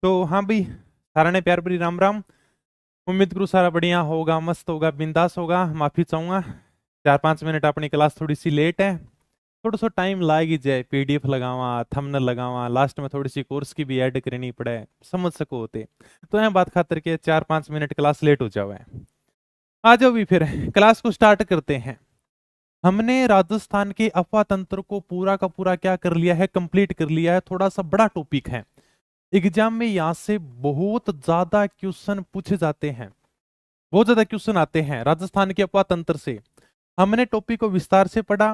तो हाँ भाई, सारा ने प्यार भरी राम राम। उम्मीद करूँ सारा बढ़िया होगा, मस्त होगा, बिंदास होगा। माफी चाहूंगा 4-5 मिनट अपनी क्लास थोड़ी सी लेट है। थोड़ा सा टाइम लागी जाए, पीडीएफ लगावा, थंबनेल लगावा, लास्ट में थोड़ी सी कोर्स की भी ऐड करनी पड़े, समझ सको होते। तो यह बात खातर के 4-5 मिनट क्लास लेट हो जावे। आ जाओ भी फिर क्लास को स्टार्ट करते हैं। हमने राजस्थान के अफवाह तंत्र को पूरा का पूरा क्या कर लिया है, कंप्लीट कर लिया है। थोड़ा सा बड़ा टॉपिक है, एग्जाम में यहां से बहुत ज्यादा क्वेश्चन पूछे जाते हैं, बहुत ज्यादा क्वेश्चन आते हैं राजस्थान के अफवाह तंत्र से। हमने टॉपिक को विस्तार से पढ़ा।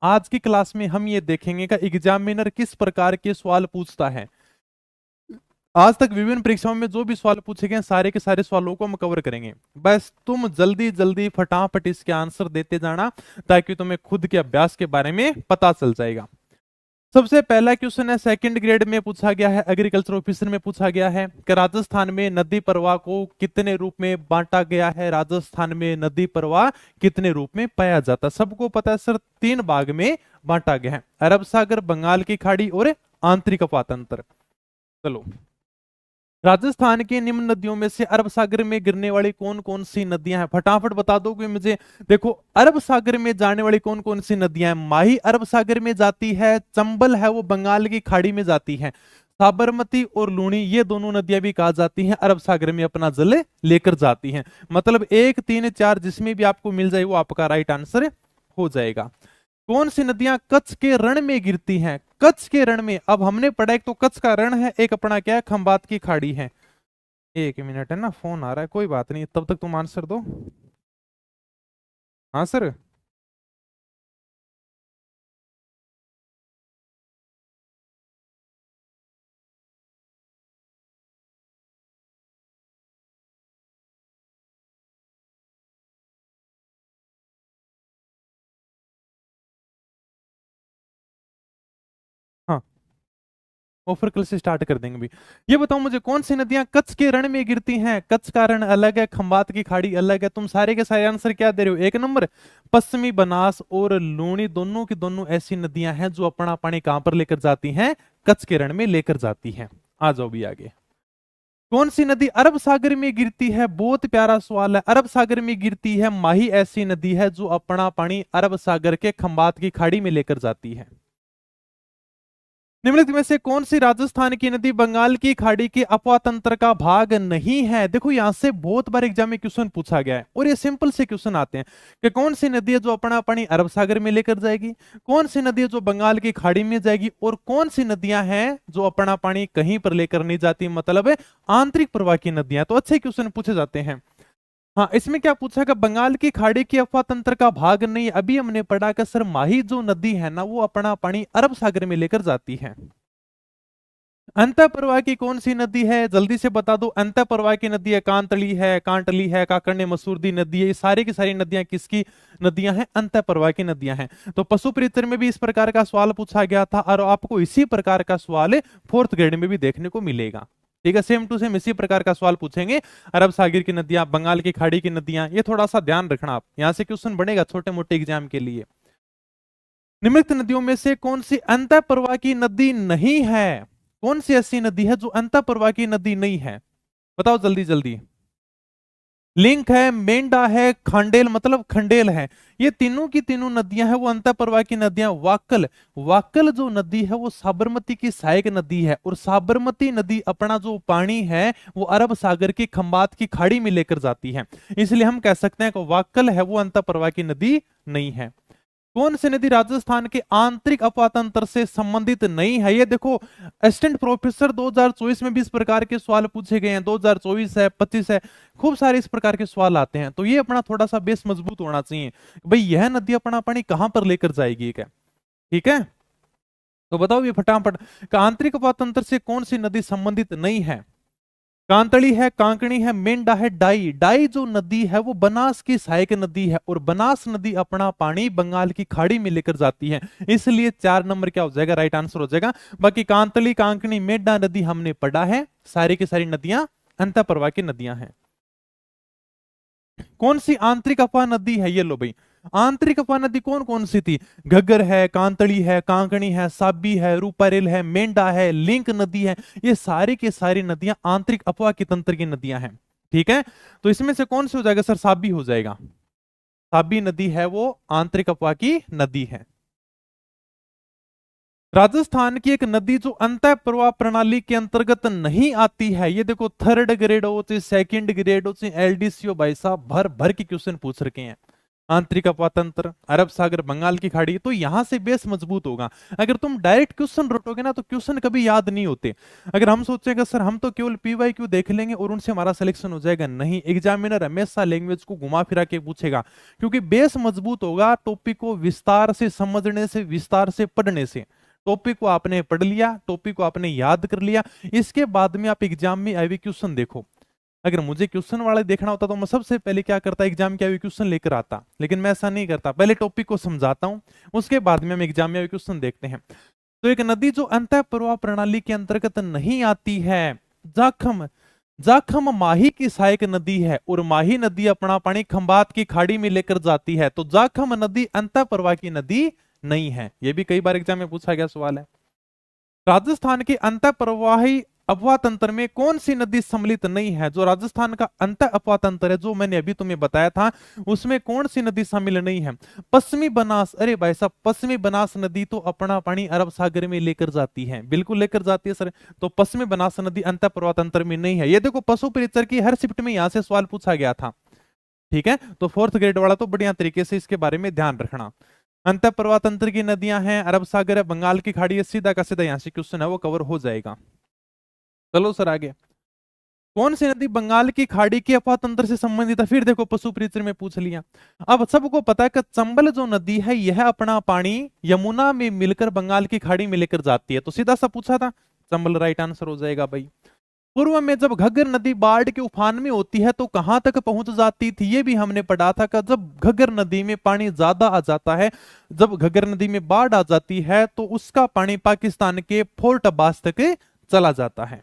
आज की क्लास में हम ये देखेंगे कि एग्जामिनर किस प्रकार के सवाल पूछता है। आज तक विभिन्न परीक्षाओं में जो भी सवाल पूछे गए सारे के सारे सवालों को हम कवर करेंगे। बस तुम जल्दी जल्दी फटाफट इसके आंसर देते जाना, ताकि तुम्हें खुद के अभ्यास के बारे में पता चल जाएगा। सबसे पहला क्वेश्चन है, सेकंड ग्रेड में पूछा गया है, एग्रीकल्चर ऑफिसर में पूछा गया है कि राजस्थान में नदी प्रवाह को कितने रूप में बांटा गया है। राजस्थान में नदी प्रवाह कितने रूप में पाया जाता है? सबको पता है सर, 3 भाग में बांटा गया है, अरब सागर, बंगाल की खाड़ी और आंतरिक अफवाह तंत्र। चलो, राजस्थान की निम्न नदियों में से अरब सागर में गिरने वाली कौन कौन सी नदियां हैं? फटाफट बता दो कि मुझे। देखो, अरब सागर में जाने वाली कौन कौन सी नदियां हैं? माही अरब सागर में जाती है, चंबल है वो बंगाल की खाड़ी में जाती है, साबरमती और लूनी ये दोनों नदियां भी कहा जाती हैं अरब सागर में अपना जल लेकर जाती हैं। मतलब 1, 3, 4 जिसमें भी आपको मिल जाए वो आपका राइट आंसर हो जाएगा। कौन सी नदियां कच्छ के रण में गिरती हैं? कच्छ के रण में, अब हमने पढ़ा एक तो कच्छ का रण है, एक अपना क्या है, खंबात की खाड़ी है। 1 मिनट है ना, फोन आ रहा है, कोई बात नहीं, तब तक तुम आंसर दो। हाँ सर। हाँ, ऑफर कल से स्टार्ट कर देंगे भी। ये बताओ मुझे, कौन सी नदियां कच्छ के रण में गिरती हैं? कच्छ का रण अलग है, खंबात की खाड़ी अलग है। तुम सारे के सारे आंसर क्या दे रहे हो? 1 नंबर। पश्चिमी बनास और लूनी दोनों की दोनों ऐसी नदियां हैं जो अपना पानी कहां पर लेकर जाती हैं? कच्छ के रण में लेकर जाती हैं। आ जाओ भी आगे। कौन सी नदी अरब सागर में गिरती है? बहुत प्यारा सवाल है। अरब सागर में गिरती है माही, ऐसी नदी है जो अपना पानी अरब सागर के खंबात की खाड़ी में लेकर जाती है। निम्नलिखित में से कौन सी राजस्थान की नदी बंगाल की खाड़ी के अफवाह तंत्र का भाग नहीं है? देखो, यहां से बहुत बार एग्जाम में क्वेश्चन पूछा गया है और ये सिंपल से क्वेश्चन आते हैं कि कौन सी नदी है जो अपना पानी अरब सागर में लेकर जाएगी, कौन सी नदी है जो बंगाल की खाड़ी में जाएगी, और कौन सी नदियां हैं जो अपना पानी कहीं पर लेकर नहीं जाती, मतलब है आंतरिक प्रवाह की नदियां। तो अच्छे क्वेश्चन पूछे जाते हैं। हाँ, इसमें क्या पूछा कि बंगाल की खाड़ी की अफवाह तंत्र का भाग नहीं। अभी हमने पढ़ा कि सर माही जो नदी है ना वो अपना पानी अरब सागर में लेकर जाती है। अंतः प्रवाह की कौन सी नदी है? जल्दी से बता दो। अंतः प्रवाह की नदी है, कांटली है, काकड़ने मसूरदी नदी है, ये सारी की सारी नदियां किसकी नदियां हैं? अंतः प्रवाह की नदियां हैं। तो पशु परिचर में भी इस प्रकार का सवाल पूछा गया था और आपको इसी प्रकार का सवाल 4th ग्रेड में भी देखने को मिलेगा। ठीक है, सेम टू सेम इसी प्रकार का सवाल पूछेंगे। अरब सागर की नदियां, बंगाल की खाड़ी की नदियां, ये थोड़ा सा ध्यान रखना, आप यहां से क्वेश्चन बनेगा छोटे मोटे एग्जाम के लिए। निम्नलिखित नदियों में से कौन सी अंतः प्रवाह की नदी नहीं है? कौन सी ऐसी नदी है जो अंतः प्रवाह की नदी नहीं है? बताओ जल्दी जल्दी। लिंक है, मेंढा है, खांडेल मतलब खंडेल है, ये तीनों की तीनों नदियां हैं वो अंतः प्रवाह की नदियां। वाकल, वाकल जो नदी है वो साबरमती की सहायक नदी है, और साबरमती नदी अपना जो पानी है वो अरब सागर की खंबात की खाड़ी में लेकर जाती है। इसलिए हम कह सकते हैं कि वाकल है वो अंतः प्रवाह की नदी नहीं है। कौन सी नदी राजस्थान के आंतरिक अफवाह तंत्र से संबंधित नहीं है? ये देखो, असिस्टेंट प्रोफेसर 2024 में भी इस प्रकार के सवाल पूछे गए हैं, 2024 है, 25 है, खूब सारे इस प्रकार के सवाल आते हैं। तो ये अपना थोड़ा सा बेस मजबूत होना चाहिए, भाई यह नदी अपना पानी कहां पर लेकर जाएगी क्या? ठीक है, तो बताओ ये फटाफट, आंतरिक अफवाह तंत्र से कौन सी नदी संबंधित नहीं है? कांतड़ी है, कांकणी है, मेंढा है, डाई। डाई जो नदी है वो बनास की सहायक नदी है, और बनास नदी अपना पानी बंगाल की खाड़ी में लेकर जाती है, इसलिए 4 नंबर क्या हो जाएगा? राइट आंसर हो जाएगा। बाकी कांतली, कांकणी, मेंढा नदी हमने पढ़ा है, सारी की सारी नदियां अंतः प्रवाह की नदियां हैं। कौन सी आंतरिक अफवाह नदी है? ये लो भाई, आंतरिक अफवाह नदी कौन कौन सी थी? घग्गर है, कांतड़ी है, कांकणी है, साबी है, रूपारेल है, मेंढा है, लिंक नदी है। ये सारी की सारी नदियां आंतरिक अफवाह के तंत्र की नदियां हैं। ठीक है, तो इसमें से कौन सी हो जाएगा सर? साबी हो जाएगा। साबी नदी है वो आंतरिक अफवाह की नदी है। राजस्थान की एक नदी जो अंतः प्रवाह प्रणाली के अंतर्गत नहीं आती है, ये देखो थर्ड ग्रेड हो चाहे सेकंड ग्रेड हो चाहे एलडीसी हो, भाई साहब भर भर के क्वेश्चन पूछ रखे हैं। आंतरिक अफवाह तंत्र, अरब सागर, बंगाल की खाड़ी, तो यहां से बेस मजबूत होगा। अगर तुम डायरेक्ट क्वेश्चन रटोगे ना तो क्वेश्चन कभी याद नहीं होते। अगर हम सोचेंगे सर हम तो केवल पीवाईक्यू देख लेंगे और उनसे हमारा सिलेक्शन हो जाएगा, नहीं, एग्जामिनर हमेशा लैंग्वेज को घुमा फिरा के पूछेगा, क्योंकि बेस मजबूत होगा टॉपिक को विस्तार से समझने से, विस्तार से पढ़ने से। टॉपिक को आपने पढ़ लिया, टॉपिक को आपने याद कर लिया, इसके बाद में आप एग्जाम में आए हुए क्वेश्चन देखो। अगर मुझे क्वेश्चन वाले देखना होता तो मैं सबसे पहले क्या करता, एग्जाम के आए हुए क्वेश्चन लेकर आता, लेकिन मैं ऐसा नहीं करता, पहले टॉपिक को समझाता हूं, उसके बाद में हम एग्जाम में आए हुए क्वेश्चन देखते हैं। तो एक नदी जो अंतः प्रवाह प्रणाली के अंतर्गत नहीं आती है, जाखम। जाखम माही की सहायक नदी है और माही नदी अपना पानी खंबात की खाड़ी में लेकर जाती है, तो जाखम नदी अंतः प्रवाह की नदी नहीं है। यह भी कई बार एग्जाम में पूछा गया सवाल है। राजस्थान के अंतः प्रवाही अफवाह तंत्र में कौन सी नदी सम्मिलित नहीं है? जो राजस्थान का अंतः अफवाह तंत्र है जो मैंने अभी तुम्हें बताया था, उसमें कौन सी नदी शामिल नहीं है? पश्चिमी बनास। अरे भाई साहब, पश्चिमी बनास नदी तो अपना पानी अरब सागर में लेकर जाती है, बिल्कुल लेकर जाती है सर। तो पश्चिमी बनास नदी अंतः प्रवाह तंत्र में नहीं है। ये देखो पशु परिचर की हर शिफ्ट में यहां से सवाल पूछा गया था। ठीक है, तो फोर्थ ग्रेड वाला तो बढ़िया तरीके से इसके बारे में ध्यान रखना। अंतः प्रवाह तंत्र की नदियां हैं, अरब सागर है, बंगाल की खाड़ी है, सीधा का सीधा यहां से क्वेश्चन है वो कवर हो जाएगा। चलो सर आगे, कौन सी नदी बंगाल की खाड़ी के अफवाह तंत्र से संबंधित है? फिर देखो पशु परिचय में पूछ लिया। अब सबको पता है कि चंबल जो नदी है यह अपना पानी यमुना में मिलकर बंगाल की खाड़ी में लेकर जाती है, तो सीधा सा पूछा था, चंबल राइट आंसर हो जाएगा भाई। पूर्व में जब घग्गर नदी बाढ़ के उफान में होती है तो कहां तक पहुंच जाती थी? ये भी हमने पढ़ा था कि जब घग्गर नदी में पानी ज्यादा आ जाता है, जब घग्गर नदी में बाढ़ आ जाती है तो उसका पानी पाकिस्तान के फोर्ट अब्बास तक चला जाता है।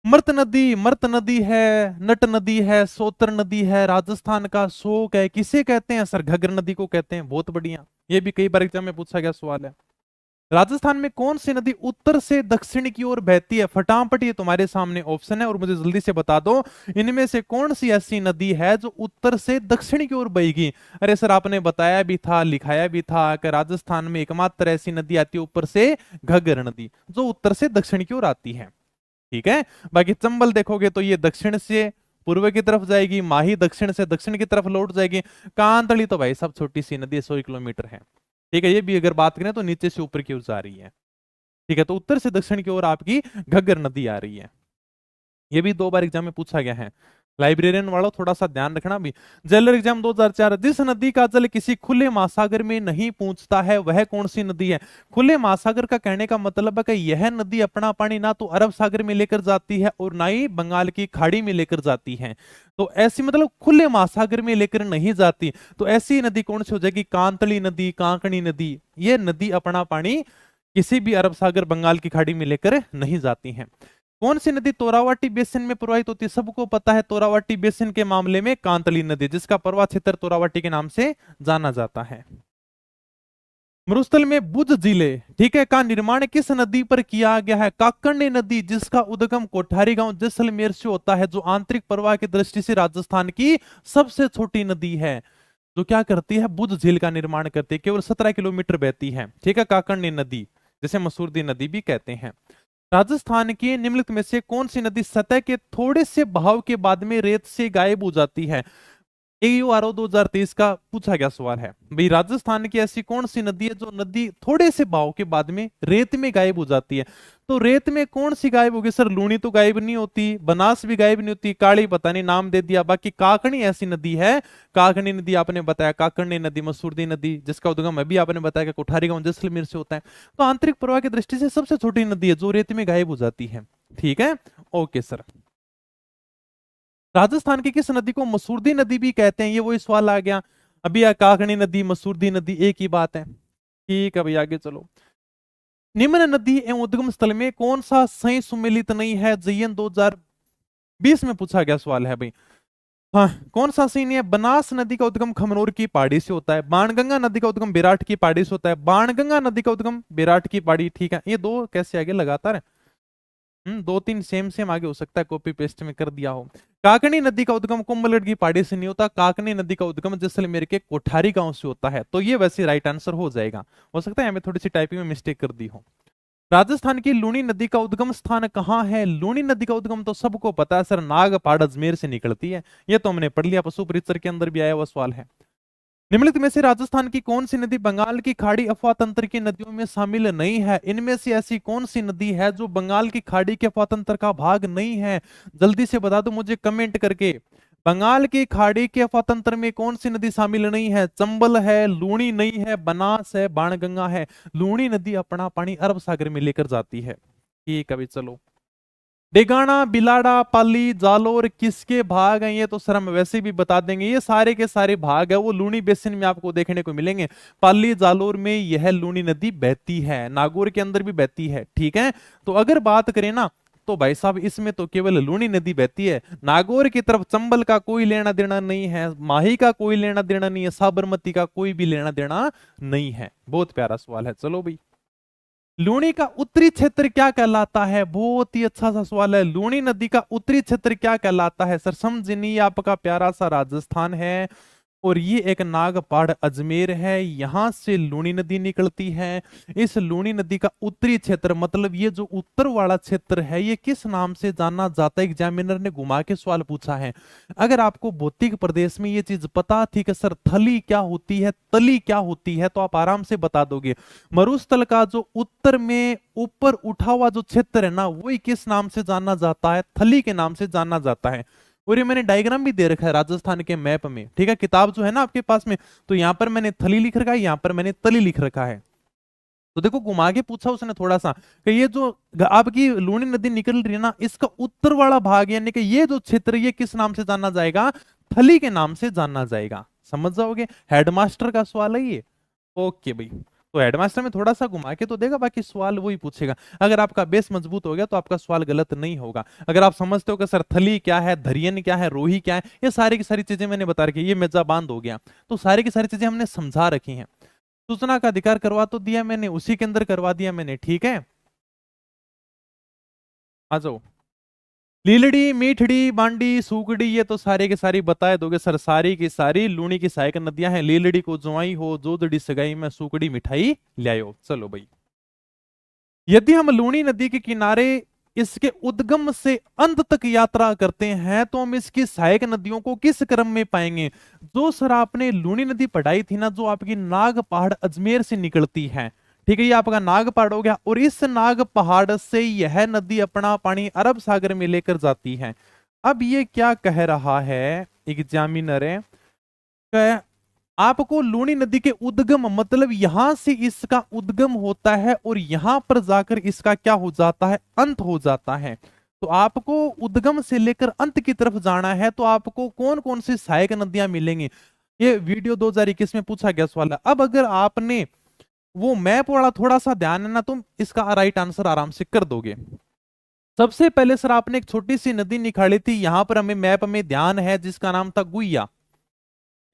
मर्त नदी है, नट नदी है, सोतर नदी है, राजस्थान का शोक है, किसे कहते हैं सर? घग्गर नदी को कहते हैं। बहुत बढ़िया, ये भी कई बार एग्जाम में पूछा गया सवाल है। राजस्थान में कौन सी नदी उत्तर से दक्षिण की ओर बहती है? फटाफट ये तुम्हारे सामने ऑप्शन है और मुझे जल्दी से बता दो, इनमें से कौन सी ऐसी नदी है जो उत्तर से दक्षिण की ओर बहेगी? अरे सर आपने बताया भी था, लिखाया भी था कि राजस्थान में एकमात्र ऐसी नदी आती है ऊपर से, घग्गर नदी, जो उत्तर से दक्षिण की ओर आती है। ठीक है, बाकी चंबल देखोगे तो ये दक्षिण से पूर्व की तरफ जाएगी, माही दक्षिण से दक्षिण की तरफ लौट जाएगी, कांतली तो भाई सब छोटी सी नदी 100 किलोमीटर है। ठीक है, ये भी अगर बात करें तो नीचे से ऊपर की ओर जा रही है। ठीक है, तो उत्तर से दक्षिण की ओर आपकी घग्गर नदी आ रही है। ये भी 2 बार एग्जाम में पूछा गया है, लाइब्रेरियन वालों थोड़ा सा ध्यान रखना भी। जनरल एग्जाम 2004, जिस नदी का जल किसी खुले महासागर में नहीं पहुंचता है वह कौन सी नदी है? खुले महासागर का कहने का मतलब है कि यह नदी अपना पानी ना तो अरब सागर में लेकर जाती है और ना ही बंगाल की खाड़ी में लेकर जाती है। तो ऐसी मतलब खुले महासागर में लेकर नहीं जाती, तो ऐसी नदी कौन सी हो जाएगी? कांतली नदी, कांकणी नदी, ये नदी अपना पानी किसी भी अरब सागर, बंगाल की खाड़ी में लेकर नहीं जाती है। कौन सी नदी तोरावाटी बेसिन में प्रवाहित होती है? सबको पता है, तोरावाटी बेसिन के मामले में कांतली नदी, जिसका प्रवाह क्षेत्र तोरावाटी के नाम से जाना जाता है। मरुस्थल में बुज जिले, ठीक है, का निर्माण किस नदी पर किया गया है? काकर्णी नदी, जिसका उद्गम कोठारी गांव जैसलमेर से होता है, जो आंतरिक प्रवाह की दृष्टि से राजस्थान की सबसे छोटी नदी है, जो क्या करती है? बुज झील का निर्माण करती है, केवल 17 किलोमीटर बहती है। ठीक है, काकर्णी नदी, जिसे मसूरदी नदी भी कहते हैं। राजस्थान के निम्नलिखित में से कौन सी नदी सतह के थोड़े से बहाव के बाद में रेत से गायब हो जाती है? AURO 2023 का पूछा गया सवाल है भाई, राजस्थान की ऐसी कौन सी नदी है जो नदी थोड़े से बहाव के बाद में रेत में गायब हो जाती है? तो रेत में कौन सी गायब होगी सर? लूणी तो गायब नहीं होती, बनास भी गायब नहीं होती, काली पता नहीं नाम दे दिया, बाकी काकणी ऐसी नदी है। काकणी नदी आपने बताया, काकणी नदी, मसूरदी नदी, जिसका उद्गम अभी आपने बताया कि कोठारी गांव जैसलमेर से होता है। तो आंतरिक प्रवाह की दृष्टि से सबसे छोटी नदी है जो रेत में गायब हो जाती है। ठीक है, ओके सर। राजस्थान की किस नदी को मसूरदी नदी भी कहते हैं? ये वही सवाल आ गया अभी, काकणी नदी, मसूरदी नदी एक ही बात है। ठीक है भाई, आगे चलो। निम्न नदी एवं उद्गम स्थल में कौन सा सही सुमेलित नहीं है? JN 2020 में पूछा गया सवाल है भाई। हाँ, कौन सा सीन है? बनास नदी का उद्गम खमनोर की पहाड़ी से होता है, बाणगंगा नदी का उद्गम बेराट की पहाड़ी से होता है, बाणगंगा नदी का उद्गम बेराट की पहाड़ी। ठीक है, ये दो कैसे आगे लगातार है? दो तीन सेम सेम आगे हो सकता है, कॉपी पेस्ट में कर दिया हो। काकनी नदी का उद्गम कुंभलगढ़ की पहाड़ी से नहीं होता, काकनी नदी का उद्गम जैसलमेर के कोठारी गांव से होता है। तो ये वैसे राइट आंसर हो जाएगा। हो सकता है हमें थोड़ी सी टाइपिंग में मिस्टेक कर दी हो। राजस्थान की लूनी नदी का उद्गम स्थान कहाँ है? लूनी नदी का उद्गम तो सबको पता है सर, नागपाड़ अजमेर से निकलती है। ये तो हमने पढ़ लिया, पशु परिचर के अंदर भी आया हुआ सवाल है। निम्नलिखित में से राजस्थान की कौन सी नदी बंगाल की खाड़ी अफवाह तंत्र की नदियों में शामिल नहीं है? इनमें से ऐसी कौन सी नदी है जो बंगाल की खाड़ी के अफवाह तंत्र का भाग नहीं है? जल्दी से बता दो मुझे कमेंट करके। बंगाल की खाड़ी के अफवाह तंत्र में कौन सी नदी शामिल नहीं है? चंबल है, लूणी नहीं है, बनास है, बाणगंगा है। लूणी नदी अपना पानी अरब सागर में लेकर जाती है। ठीक है भाई, चलो। डेगाना, बिलाड़ा, पाली, जालोर किसके भाग हैं? ये तो सर हम वैसे भी बता देंगे, ये सारे के सारे भाग है वो लूनी बेसिन में आपको देखने को मिलेंगे। पाली जालोर में यह लूनी नदी बहती है, नागौर के अंदर भी बहती है। ठीक है, तो अगर बात करें ना तो भाई साहब इसमें तो केवल लूनी नदी बहती है। नागौर की तरफ चंबल का कोई लेना देना नहीं है, माही का कोई लेना देना नहीं है, साबरमती का कोई भी लेना देना नहीं है। बहुत प्यारा सवाल है। चलो भाई, लूनी का उत्तरी क्षेत्र क्या कहलाता है? बहुत ही अच्छा सा सवाल है। लूनी नदी का उत्तरी क्षेत्र क्या कहलाता है? सर समझ नहीं, आपका प्यारा सा राजस्थान है और ये एक नागपाड़ अजमेर है, यहां से लूनी नदी निकलती है। इस लूनी नदी का उत्तरी क्षेत्र मतलब ये जो उत्तर वाला क्षेत्र है ये किस नाम से जाना जाता है? एग्जामिनर ने घुमा के सवाल पूछा है। अगर आपको भौतिक प्रदेश में ये चीज पता थी कि सर थली क्या होती है, तली क्या होती है, तो आप आराम से बता दोगे। मरुस्थल का जो उत्तर में ऊपर उठा हुआ जो क्षेत्र है ना, वही किस नाम से जाना जाता है? थली के नाम से जाना जाता है। और ये मैंने डायग्राम भी दे रखा है राजस्थान के मैप में। ठीक है, किताब जो है ना आपके पास में, तो यहां पर मैंने थली लिख रखा है, यहां पर मैंने तली लिख रखा है। तो देखो घुमा के पूछा उसने थोड़ा सा कि ये जो आपकी लूनी नदी निकल रही है ना, इसका उत्तर वाला भाग यानी कि ये जो क्षेत्र ये किस नाम से जाना जाएगा? थली के नाम से जाना जाएगा। समझ जाओगे, हेडमास्टर का सवाल है ये। ओके भाई, तो हेडमास्टर में थोड़ा सा घुमा के तो देगा, बाकी सवाल वही पूछेगा। अगर आपका बेस मजबूत हो गया तो आपका सवाल गलत नहीं होगा। अगर आप समझते हो कि सर थली क्या है, धरियन क्या है, रोही क्या है, ये सारी की सारी चीजें मैंने बता रखी है, ये मेजा बांध हो गया, तो सारी की सारी चीजें हमने समझा रखी हैं। सूचना का अधिकार करवा तो दिया मैंने, उसी के अंदर करवा दिया मैंने। ठीक है, आ जाओ। लीलड़ी, मीठड़ी, बांडी, सूकड़ी, ये तो सारे के सारी बताए दोगे सर। सारी की सारी लूनी की सहायक नदियां हैं। लीलड़ी को जुआई हो, जोदड़ी सगाई में, सूकड़ी मिठाई लायो। चलो भाई, यदि हम लूनी नदी के किनारे इसके उद्गम से अंत तक यात्रा करते हैं तो हम इसकी सहायक नदियों को किस क्रम में पाएंगे? जो सर आपने लूनी नदी पढ़ाई थी ना, जो आपकी नाग पहाड़ अजमेर से निकलती है, ठीक है, ये आपका नाग पहाड़ हो गया, और इस नाग पहाड़ से यह नदी अपना पानी अरब सागर में लेकर जाती है। अब ये क्या कह रहा है एग्जामिनर है, आपको लूनी नदी के उद्गम मतलब यहां से इसका उद्गम होता है और यहां पर जाकर इसका क्या हो जाता है? अंत हो जाता है। तो आपको उद्गम से लेकर अंत की तरफ जाना है, तो आपको कौन कौन सी सहायक नदियां मिलेंगी? ये वीडियो 2021 में पूछा गया सवाल है। अब अगर आपने वो मैप वाला थोड़ा सा ध्यान है ना, तुम इसका राइट आंसर आराम से कर दोगे। सबसे पहले सर आपने एक छोटी सी नदी निकाली थी, यहां पर हमें मैप में ध्यान है, जिसका नाम था गुइया।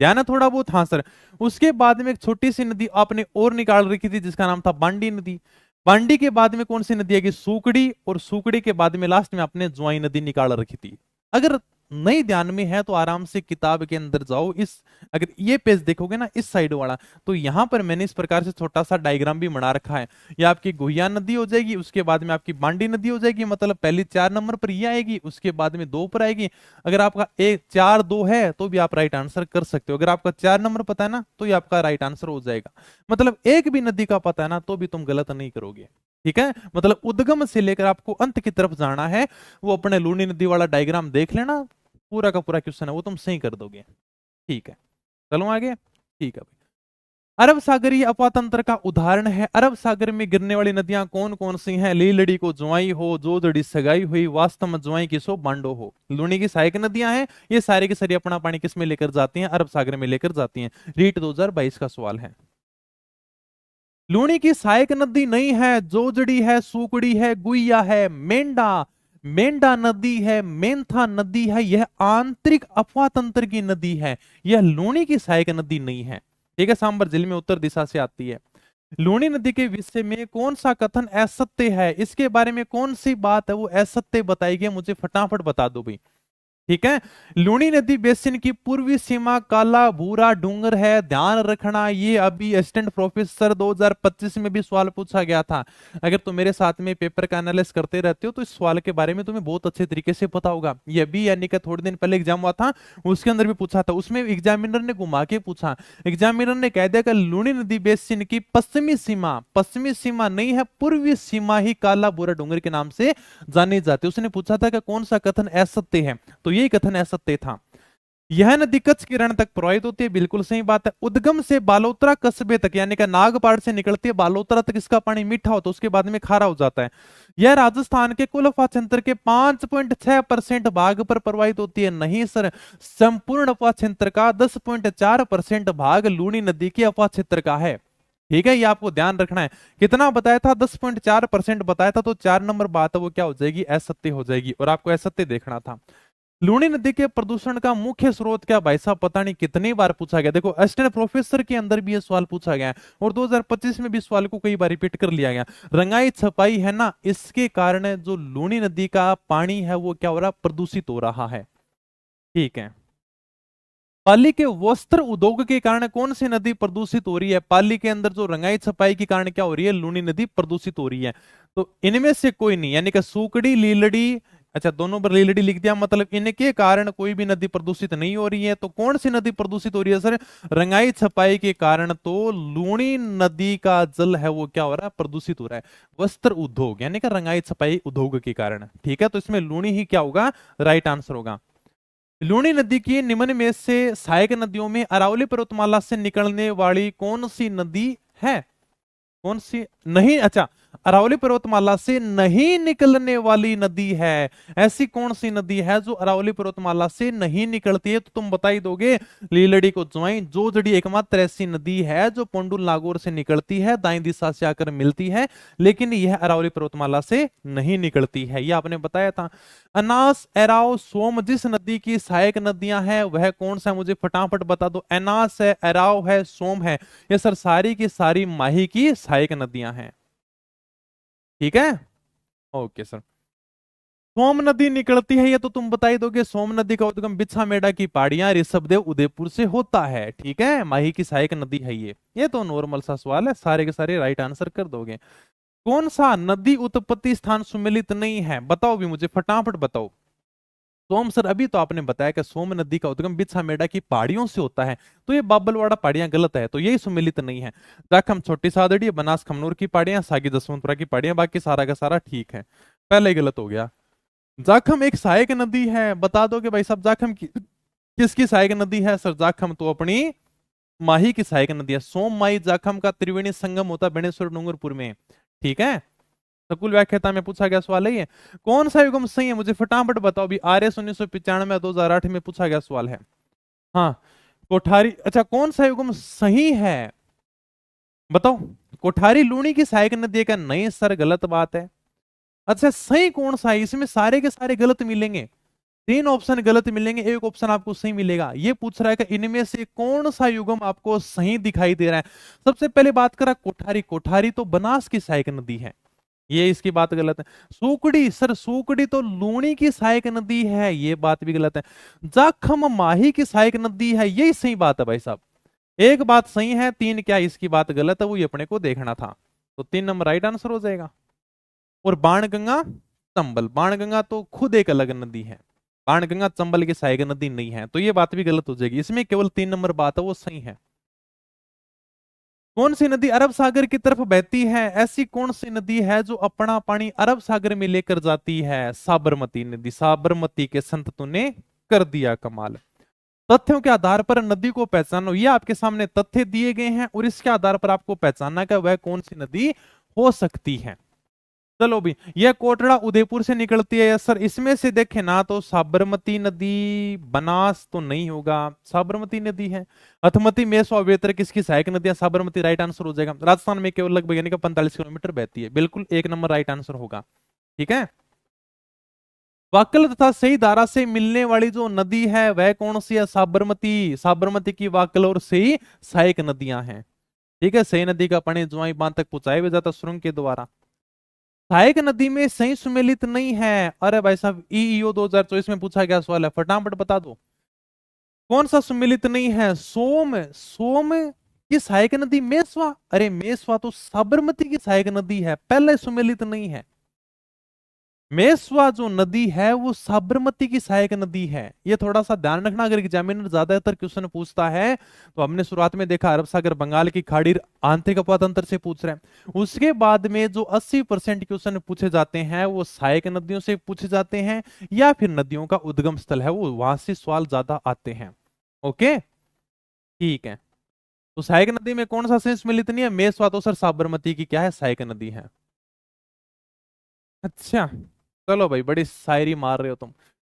ध्यान है थोड़ा बहुत? हाँ सर। उसके बाद में एक छोटी सी नदी आपने और निकाल रखी थी, जिसका नाम था बांडी नदी। बांडी के बाद में कौन सी नदी आएगी? सूकड़ी, और सूकड़ी के बाद में लास्ट में आपने जुआई नदी निकाल रखी थी। अगर नहीं ध्यान में है तो आराम से किताब के अंदर जाओ, इस अगर ये पेज देखोगे ना इस साइड वाला, तो यहां पर मैंने इस प्रकार से छोटा सा डायग्राम भी बना रखा है। ये आपकी गुहिया नदी हो जाएगी, उसके बाद में आपकी बांडी नदी हो जाएगी, मतलब पहली 4 नंबर पर ये आएगी, उसके बाद में 2 पर आएगी। अगर आपका 1 4 2 है तो भी आप राइट आंसर कर सकते हो। अगर आपका 4 नंबर पता है ना तो ये आपका राइट आंसर हो जाएगा। मतलब एक भी नदी का पता है ना तो भी तुम गलत नहीं करोगे। ठीक है, मतलब उद्गम से लेकर आपको अंत की तरफ जाना है। वो अपने लूनी नदी वाला डायग्राम देख लेना, पूरा का पूरा क्वेश्चन है वो तुम सही कर दोगे। ठीक है, चलो आगे। ठीक है भाई, अरब सागरीय अपातंत्र का उदाहरण है। अरब सागर में गिरने वाली नदियां कौन कौन सी हैं? लीलड़ी को जुआई हो, जोदड़ी सगाई हुई, वास्तव में जुआई की सो बांडो हो। लूनी की सहायक नदियां हैं, ये सारे के सारे अपना पानी किस में लेकर जाती हैं? अरब सागर में लेकर जाती हैं। रीट 2022 का सवाल है। लूनी की सहायक नदी नहीं है, जोजड़ी है, सूकड़ी है, गुइया है, मेंढा। मेंढा नदी है, मेंथा नदी है, यह आंतरिक अफवाह तंत्र की नदी है, यह लूणी की सहायक नदी नहीं है। ठीक है, सांबर जिले में उत्तर दिशा से आती है। लूणी नदी के विषय में कौन सा कथन असत्य है, इसके बारे में कौन सी बात है वो असत्य बताई गई, मुझे फटाफट बता दो भाई। ठीक है, लूणी नदी बेसिन की पूर्वी सीमा काला भूरा डूंगर है, ध्यान रखना। ये अभी असिस्टेंट प्रोफेसर 2025 में भी सवाल पूछा गया था। अगर तुम मेरे साथ में पेपर का एनालिसिस करते रहते हो तो इस सवाल के बारे में तुम्हें बहुत अच्छे तरीके से पता होगा। ये अभी यानी कि थोड़े दिन पहले एग्जाम हुआ था, उसके अंदर भी पूछा था। उसमें एग्जामिनर ने घुमा के पूछा, एग्जामिनर ने कह दिया कि लूणी नदी बेसिन की पश्चिमी सीमा नहीं है, पूर्वी सीमा ही काला भूरा डूंगर के नाम से जानी जाती है। उसने पूछा था कि कौन सा कथन असत्य है, तो यही कथन असत्य था। यह नदी कच्छ के रण तक प्रवाहित होती है, बिल्कुल सही बात है। उद्गम से बालोतरा कस्बे तक यानी कि नागपाड़ से निकलती है, बालोतरा तक इसका पानी मीठा होता है, उसके बाद में खारा हो जाता है। यह राजस्थान के कुल अफवाह क्षेत्र के 5.6% भाग पर प्रवाहित होती है। नहीं सर, संपूर्ण अफवाह क्षेत्र का 10.4% भाग लूणी नदी के अफवाह क्षेत्र का है। ठीक है, ये आपको ध्यान रखना है। कितना बताया था? 10.4% बताया था, तो 4 नंबर बात है वो क्या हो जाएगी? असत्य हो जाएगी, और आपको असत्य देखना था। लूणी नदी के प्रदूषण का मुख्य स्रोत क्या? भाई साहब पता नहीं कितनी बार पूछा गया। देखो असिस्टेंट प्रोफेसर के अंदर भी ये सवाल पूछा गया है, और 2025 में भी सवाल को कई बार रिपीट कर लिया गया। रंगाई छपाई है ना, इसके कारण जो लूणी नदी का पानी है वो क्या हो रहा? प्रदूषित हो रहा है। ठीक है, पाली के वस्त्र उद्योग के कारण कौन सी नदी प्रदूषित हो रही है? पाली के अंदर जो रंगाई छपाई के कारण क्या हो रही है? लूणी नदी प्रदूषित हो रही है। तो इनमें से कोई नहीं, यानी कि सूकड़ी लीलड़ी, अच्छा दोनों पर लीलड़ी लिख दिया, मतलब इनके कारण कोई भी नदी प्रदूषित नहीं हो रही है। तो कौन सी नदी प्रदूषित हो रही है सर? रंगाई छपाई के कारण तो लूणी नदी का जल है वो क्या हो रहा है? प्रदूषित हो रहा है। वस्त्र उद्योग यानी कि रंगाई छपाई उद्योग के कारण। ठीक है, तो इसमें लूणी ही क्या होगा? राइट आंसर होगा। लूणी नदी की निम्न में से सहायक नदियों में अरावली पर्वतमाला से निकलने वाली कौन सी नदी है? कौन सी नहीं? अच्छा, अरावली पर्वतमाला से नहीं निकलने वाली नदी है, ऐसी कौन सी नदी है जो अरावली पर्वतमाला से नहीं निकलती है? तो तुम बता ही दोगे। लीलड़ी को ज्वाई जोजड़ी एकमात्र ऐसी नदी है जो पंडुल नागौर से निकलती है, दाई दिशा से आकर मिलती है, लेकिन यह अरावली पर्वतमाला से नहीं निकलती है, यह आपने बताया था। अनास, एराव, सोम जिस नदी की सहायक नदियां हैं वह कौन सा है? मुझे फटाफट बता दो। अनास है, एराव है, सोम है, ये सर सारी की सारी माही की सहायक नदियां हैं। ठीक है, ओके सर। सोम नदी निकलती है, ये तो तुम बता ही दोगे। सोम नदी का उद्गम बिछा मेड़ा की पहाड़ियां ऋषभदेव उदयपुर से होता है। ठीक है, माही की सहायक नदी है ये तो नॉर्मल सा सवाल है, सारे के सारे राइट आंसर कर दोगे। कौन सा नदी उत्पत्ति स्थान सुमेलित नहीं है? बताओ भी मुझे, फटाफट बताओ। सोम सर अभी तो आपने बताया कि सोम नदी का उद्गम बिछा मेड़ा की पहाड़ियों से होता है, तो ये बाबलवाड़ा पहाड़ियां गलत है, तो यही सुमेलित नहीं है। जाखम छोटी सादड़ी, बनास खमनोर की पहाड़ियां, सागी जसवंतपुरा की पहाड़ियां, बाकी सारा का सारा ठीक है। पहले ही गलत हो गया। जाखम एक सहायक नदी है, बता दो कि भाई साहब जाखम की किसकी सहायक नदी है? सर जाखम तो अपनी माही की सहायक नदी है। सोम माही जाखम का त्रिवेणी संगम होता है बेणेश्वर डूंगरपुर में। ठीक है, सकुल व्याख्याता में पूछा गया सवाल है ये। कौन सा युग्म सही है? मुझे फटाफट बताओ भी। RS 1995 2008 में पूछा गया सवाल है। हाँ, कोठारी, अच्छा कौन सा युग्म सही है बताओ। कोठारी लूणी की सहायक नदी है क्या? नहीं सर, गलत बात है। अच्छा, सही कौन सा है? इसमें सारे के सारे गलत मिलेंगे, 3 ऑप्शन गलत मिलेंगे, एक ऑप्शन आपको सही मिलेगा। ये पूछ रहा है कि इनमें से कौन सा युग्म आपको सही दिखाई दे रहा है। सबसे पहले बात करा कोठारी, कोठारी तो बनास की सहायक नदी है, ये इसकी बात गलत है। सूकड़ी, सर सूकड़ी तो लूणी की सहायक नदी है, ये बात भी गलत है। जाखम माही की सहायक नदी है, यही सही बात है भाई साहब। एक बात सही है, 3 क्या इसकी बात गलत है, वो ये अपने को देखना था। तो 3 नंबर राइट आंसर हो जाएगा। और बाणगंगा, चंबल, बाणगंगा तो खुद एक अलग नदी है, बाणगंगा चंबल की सहायक नदी नहीं है, तो ये बात भी गलत हो जाएगी। इसमें केवल 3 नंबर बात है वो सही है। कौन सी नदी अरब सागर की तरफ बहती है? ऐसी कौन सी नदी है जो अपना पानी अरब सागर में लेकर जाती है? साबरमती नदी, साबरमती के संत तूने कर दिया कमाल। तथ्यों के आधार पर नदी को पहचानो, ये आपके सामने तथ्य दिए गए हैं और इसके आधार पर आपको पहचानना है वह कौन सी नदी हो सकती है। चलो भी, यह कोटड़ा उदयपुर से निकलती है सर, इसमें से देखे ना तो साबरमती नदी, बनास तो नहीं होगा, साबरमती नदी है। अथमती, मेसवा, वेतर किसकी सहायक नदियां? साबरमती राइट आंसर हो जाएगा। राजस्थान में केवल लगभग यानी कि 45 किलोमीटर बहती है, बिल्कुल 1 नंबर राइट आंसर होगा। ठीक है, वाक्कल तथा सही धारा से मिलने वाली जो नदी है वह कौन सी है? साबरमती। साबरमती की वाक्कल और सही सहायक नदियां हैं। ठीक है, सही नदी का पानी जुआई बांध तक पहुंचाया भी जाता सुरंग के द्वारा। सहायक नदी में सही सुमेलित नहीं है। अरे भाई साहब, ईईओ 2024 में पूछा गया सवाल है, फटाफट बता दो कौन सा सुमेलित नहीं है? सोम। सोम की सहायक नदी मेसवा। अरे मेसवा तो साबरमती की सहायक नदी है, पहले सुमेलित नहीं है। मेसवा जो नदी है वो साबरमती की सहायक नदी है, ये थोड़ा सा ध्यान रखना। अगर एग्जामिनर ज्यादातर क्वेश्चन पूछता है तो हमने शुरुआत में देखा अरब सागर बंगाल की खाड़ी आंतरिक अपवातंत्र से पूछ रहे हैं। उसके बाद में जो 80% क्वेश्चन पूछे जाते हैं वो सहायक नदियों से पूछे जाते हैं, या फिर नदियों का उद्गम स्थल है वो वहां से सवाल ज्यादा आते हैं। ओके, ठीक है। तो सहायक नदी में कौन सा सेंस मिलित नहीं है? मेसवा तो सर साबरमती की क्या है? सहायक नदी है। अच्छा, चलो भाई, बड़ी शायरी मार रहे हो तुम।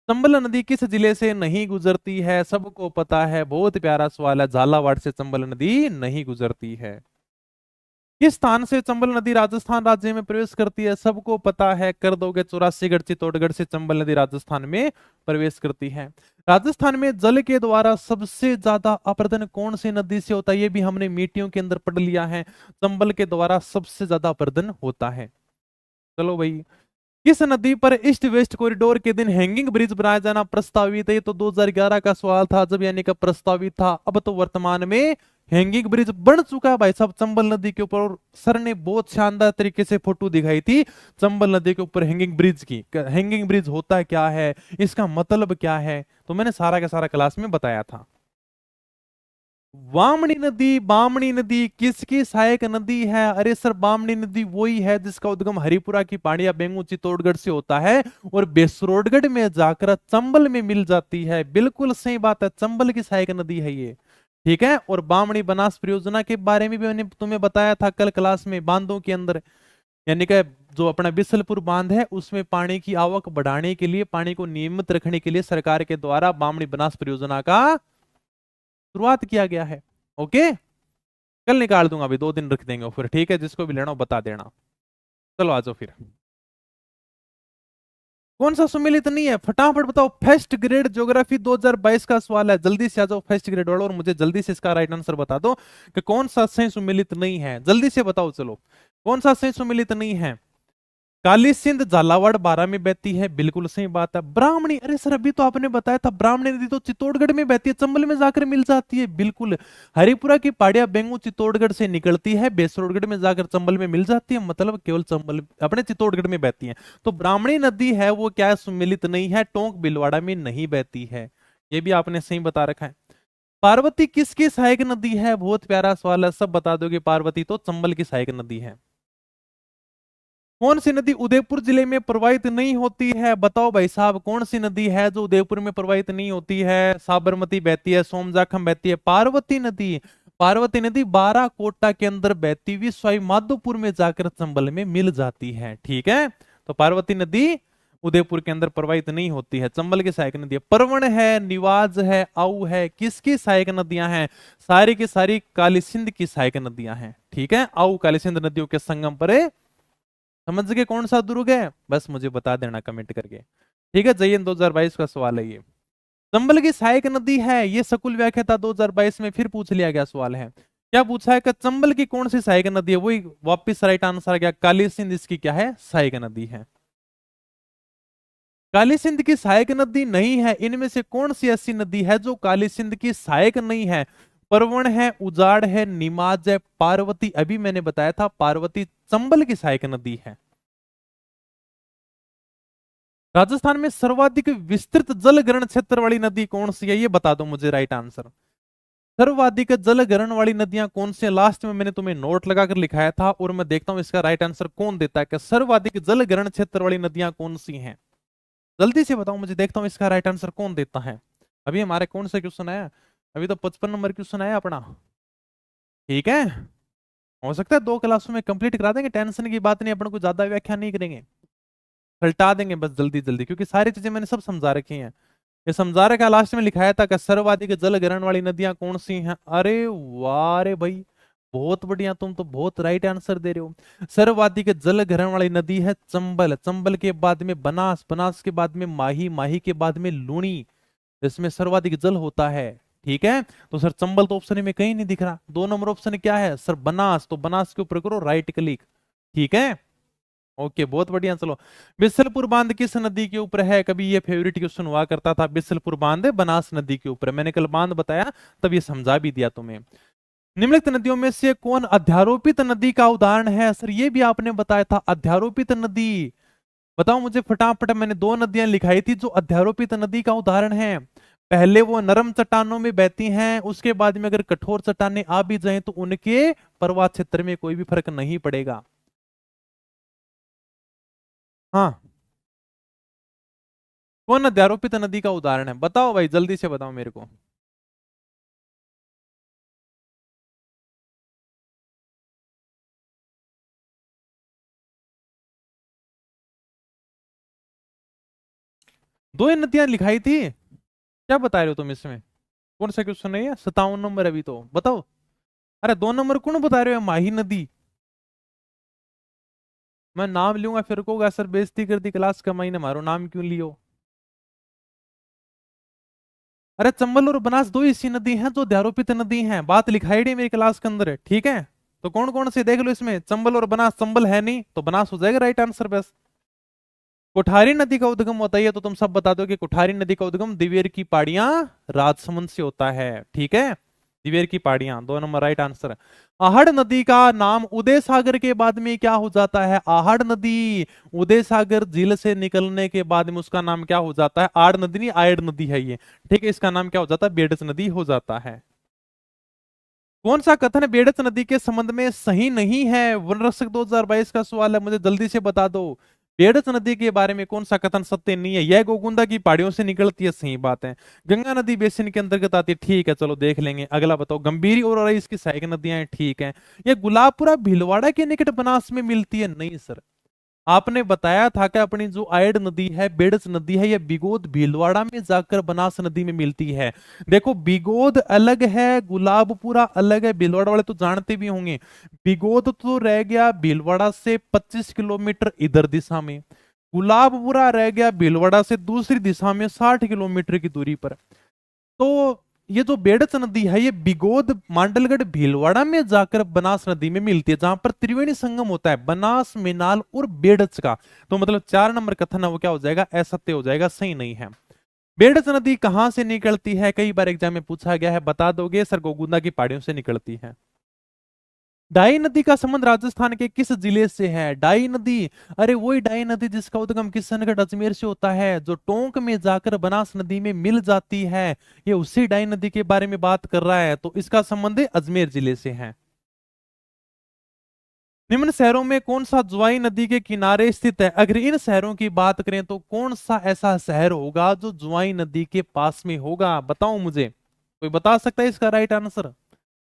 चंबल नदी किस जिले से नहीं गुजरती है? सबको पता है, बहुत प्यारा सवाल है। झालावाड़ से चंबल नदी नहीं गुजरती है। किस स्थान से चंबल नदी राजस्थान राज्य में प्रवेश करती है? सबको पता है, कर दोगे। 84गढ़ चित्तौड़गढ़ से चंबल नदी राजस्थान में प्रवेश करती है। राजस्थान में जल के द्वारा सबसे ज्यादा अपरदन कौन सी नदी से होता है? ये भी हमने मीटियों के अंदर पढ़ लिया है, चंबल के द्वारा सबसे ज्यादा अपरदन होता है। चलो भाई, किस नदी पर ईस्ट वेस्ट कॉरिडोर के दिन हैंगिंग ब्रिज बनाया जाना प्रस्तावित है? ये तो 2011 का सवाल था जब यानी का प्रस्तावित था। अब तो वर्तमान में हैंगिंग ब्रिज बन चुका है भाई साहब चंबल नदी के ऊपर। और सर ने बहुत शानदार तरीके से फोटो दिखाई थी चंबल नदी के ऊपर हैंगिंग ब्रिज की। हैंगिंग ब्रिज होता क्या है, इसका मतलब क्या है, तो मैंने सारा का सारा क्लास में बताया था। वामनी नदी। बामनी नदी किसकी सहायक नदी है? अरे सर, बामनी नदी वही है जिसका उद्गम हरिपुरा की पांडिया बेंगू चित्तौड़गढ़ से होता है और बेसरोडगढ़ में जाकर चंबल में मिल जाती है। बिल्कुल सही बात है, चंबल की सहायक नदी है ये। ठीक है, और बामनी बनास परियोजना के बारे में भी मैंने तुम्हें बताया था कल क्लास में। बांधों के अंदर यानी कि जो अपना बिसलपुर बांध है उसमें पानी की आवक बढ़ाने के लिए, पानी को नियमित रखने के लिए सरकार के द्वारा बामनी बनास परियोजना का शुरुआत किया गया है। ओके, कल निकाल दूंगा, अभी 2 दिन रख देंगे फिर। ठीक है, जिसको भी लेना हो बता देना। चलो आ जाओ फिर। कौन सा सुमेलित नहीं है? फटाफट बताओ। फर्स्ट ग्रेड ज्योग्राफी 2022 का सवाल है, जल्दी से आ जाओ फर्स्ट ग्रेड वालों, और मुझे जल्दी से इसका राइट आंसर बता दो कि कौन सा सही सुमेलित नहीं है। जल्दी से बताओ, चलो कौन सा सही सुमेलित नहीं है? काली सिंध झालावाड़ बारा में बहती है, बिल्कुल सही बात है। ब्राह्मणी, अरे सर अभी तो आपने बताया था ब्राह्मणी नदी तो चित्तौड़गढ़ में बहती है, चंबल में जाकर मिल जाती है। बिल्कुल, हरिपुरा की पहाड़ियां बेंगू चित्तौड़गढ़ से निकलती है, बेसरोडगढ़ में जाकर चंबल में मिल जाती है, मतलब केवल चंबल अपने चित्तौड़गढ़ में बहती है। तो ब्राह्मणी नदी है वो क्या है? सुमिलित नहीं है, टोंक बिलवाड़ा में नहीं बहती है। ये भी आपने सही बता रखा है। पार्वती किसकी सहायक नदी है? बहुत प्यारा सवाल है, सब बता दोगे। पार्वती तो चंबल की सहायक नदी है। कौन सी नदी उदयपुर जिले में प्रवाहित नहीं होती है? बताओ भाई साहब, कौन सी नदी है जो उदयपुर में प्रवाहित नहीं होती है? साबरमती बहती है, सोमजाखम बहती है, पार्वती नदी। पार्वती नदी बाराकोटा के अंदर बहती हुई सवाई माधोपुर में जाकर चंबल में मिल जाती है। ठीक है, तो पार्वती नदी उदयपुर के अंदर प्रवाहित नहीं होती है, चंबल की सहायक नदी है। परवण है, निवाज है, आऊ है, किसकी सहायक नदियां हैं? सारी की सारी काली सिंध की सहायक नदियां हैं। ठीक है, आऊ काली सिंध नदियों के संगम पर समझ गए कौन सा दुर्ग है? बस मुझे बता देना कमेंट करके। ठीक है, जयन 2022 का सवाल है ये। चंबल की सहायक नदी है, ये सकुल व्याख्याता 2022 में फिर पूछ लिया गया सवाल है। क्या पूछा है कि चंबल की कौन सी सहायक नदी है? वही वापिस राइट आंसर आ गया, काली सिंध इसकी क्या है? सहायक नदी है। काली सिंध की सहायक नदी नहीं है, इनमें से कौन सी ऐसी नदी है जो काली सिंध की सहायक नहीं है? परवण है, उजाड़ है, निमाज है, पार्वती। अभी मैंने बताया था पार्वती चंबल की सहायक नदी है। राजस्थान में सर्वाधिक विस्तृत जल ग्रहण क्षेत्र वाली नदी कौन सी है? ये बता दो मुझे राइट आंसर। सर्वाधिक जल ग्रहण वाली नदियां कौन सी है? लास्ट में मैंने तुम्हें नोट लगाकर लिखाया था, और मैं देखता हूं इसका राइट आंसर कौन देता है कि सर्वाधिक जल ग्रहण क्षेत्र वाली नदियां कौन सी हैं। जल्दी से बताओ मुझे, देखता हूं इसका राइट आंसर कौन देता है। अभी हमारे कौन सा क्वेश्चन आया? अभी तो 55 नंबर क्वेश्चन आया अपना। ठीक है, हो सकता है 2 क्लासों में कंप्लीट करा देंगे, टेंशन की बात नहीं, अपन को ज्यादा व्याख्या नहीं करेंगे, पलटा देंगे बस जल्दी जल्दी, क्योंकि सारी चीजें मैंने सब समझा रखी हैं। ये समझा रखा, लास्ट में लिखाया था कि सर्वाधिक जल ग्रहण वाली नदियां कौन सी हैं। अरे वाह रे भाई, बहुत बढ़िया, तुम तो बहुत राइट आंसर दे रहे हो। सर्वाधिक जल ग्रहण वाली नदी है चंबल, चंबल के बाद में बनास, बनास के बाद में माही, माही के बाद में लूनी, इसमें सर्वाधिक जल होता है। ठीक है, तो सर चंबल तो ऑप्शन में कहीं नहीं दिख रहा। 2 नंबर ऑप्शन क्या है सर? बनास, तो बनास के ऊपर करो राइट क्लिक। ठीक है, ओके, बहुत बढ़िया। चलो, बिसलपुर बांध किस नदी के ऊपर है? कभी ये फेवरेट क्वेश्चन हुआ करता था, बिसलपुर बांध बनास नदी के ऊपर। मैंने कल बांध बताया तब ये समझा भी दिया तुम्हें। निम्नलिखित नदियों में से कौन अध्यारोपित नदी का उदाहरण है? सर ये भी आपने बताया था, अध्यारोपित नदी। बताओ मुझे फटाफट। मैंने 2 नदियां लिखाई थी जो अध्यारोपित नदी का उदाहरण है। पहले वो नरम चट्टानों में बहती हैं, उसके बाद में अगर कठोर चट्टानें आ भी जाएं तो उनके प्रवाह क्षेत्र में कोई भी फर्क नहीं पड़ेगा। हाँ, कौन अध्यारोपित नदी का उदाहरण है? बताओ भाई, जल्दी से बताओ मेरे को। दो ही नदियां लिखाई थी, क्या बता रहे हो तुम इसमें? कौन सा क्वेश्चन है ये? 57 नंबर अभी तो बताओ। अरे 2 नंबर कौन बता रहे हो? माही नदी। मैं नाम लूंगा फिर को सर बेइज्जती कर दी क्लास का, महीने मारो नाम क्यों लियो? अरे चंबल और बनास दो ऐसी नदी हैं जो अध्यारोपित नदी हैं, बात लिखाई डी मेरी क्लास के अंदर है। ठीक है, तो कौन कौन से देख लो इसमें, चंबल और बनास। चंबल है नहीं तो बनास हो जाएगा राइट आंसर बस। कुठारी नदी का उद्गम होता है तो तुम सब बता दो कि कुठारी नदी का उद्गम दिवेर की पहाड़ियां राजसमंद से होता है। ठीक है, दिवेर की पहाड़ियां, 2 नंबर राइट आंसर। आहड़ नदी का नाम उदय सागर के बाद में क्या हो जाता है? आहड़ नदी उदय सागर झील से निकलने के बाद में उसका नाम क्या हो जाता है? आड़ नदी नहीं, आयड़ नदी है ये। ठीक है, इसका नाम क्या हो जाता है? बेडस नदी हो जाता है। कौन सा कथन बेडस नदी के संबंध में सही नहीं है? वन रक्षक 2022 का सवाल है, मुझे जल्दी से बता दो। बेडस नदी के बारे में कौन सा कथन सत्य नहीं है? यह गोकुंदा की पहाड़ियों से निकलती है, सही बात है। गंगा नदी बेसिन के अंतर्गत आती है, ठीक है, चलो देख लेंगे। अगला बताओ, गंभीरी और अराई इसकी सहायक नदियां हैं, ठीक है। ये गुलाबपुरा भीलवाड़ा के निकट बनास में मिलती है, नहीं सर। आपने बताया था कि अपनी जो आयड नदी है, बेडस नदी है, ये बिगोद भीलवाड़ा में जाकर बनास नदी में मिलती है। देखो, बिगोद अलग है, गुलाबपुरा अलग है, भीलवाड़ा वाले तो जानते भी होंगे। बिगोद तो रह गया भीलवाड़ा से 25 किलोमीटर इधर दिशा में, गुलाबपुरा रह गया भीलवाड़ा से दूसरी दिशा में 60 किलोमीटर की दूरी पर। तो ये जो बेडस नदी है ये बिगोद मांडलगढ़ भीलवाड़ा में जाकर बनास नदी में मिलती है, जहां पर त्रिवेणी संगम होता है बनास, मिनाल और बेडस का। तो मतलब 4 नंबर कथन है वो क्या हो जाएगा? असत्य हो जाएगा, सही नहीं है। बेडस नदी कहां से निकलती है? कई बार एग्जाम में पूछा गया है, बता दोगे? सर गोगुंदा की पहाड़ियों से निकलती है। डाई नदी का संबंध राजस्थान के किस जिले से है? डाई नदी, अरे वही डाई नदी जिसका उद्गम किशनगढ़ अजमेर से होता है, जो टोंक में जाकर बनास नदी में मिल जाती है। ये उसी डाई नदी के बारे में बात कर रहा है, तो इसका संबंध अजमेर जिले से है। निम्न शहरों में कौन सा जुआई नदी के किनारे स्थित है? अगर इन शहरों की बात करें तो कौन सा ऐसा शहर होगा जो जुआई नदी के पास में होगा? बताओ मुझे, कोई बता सकता है इसका राइट आंसर?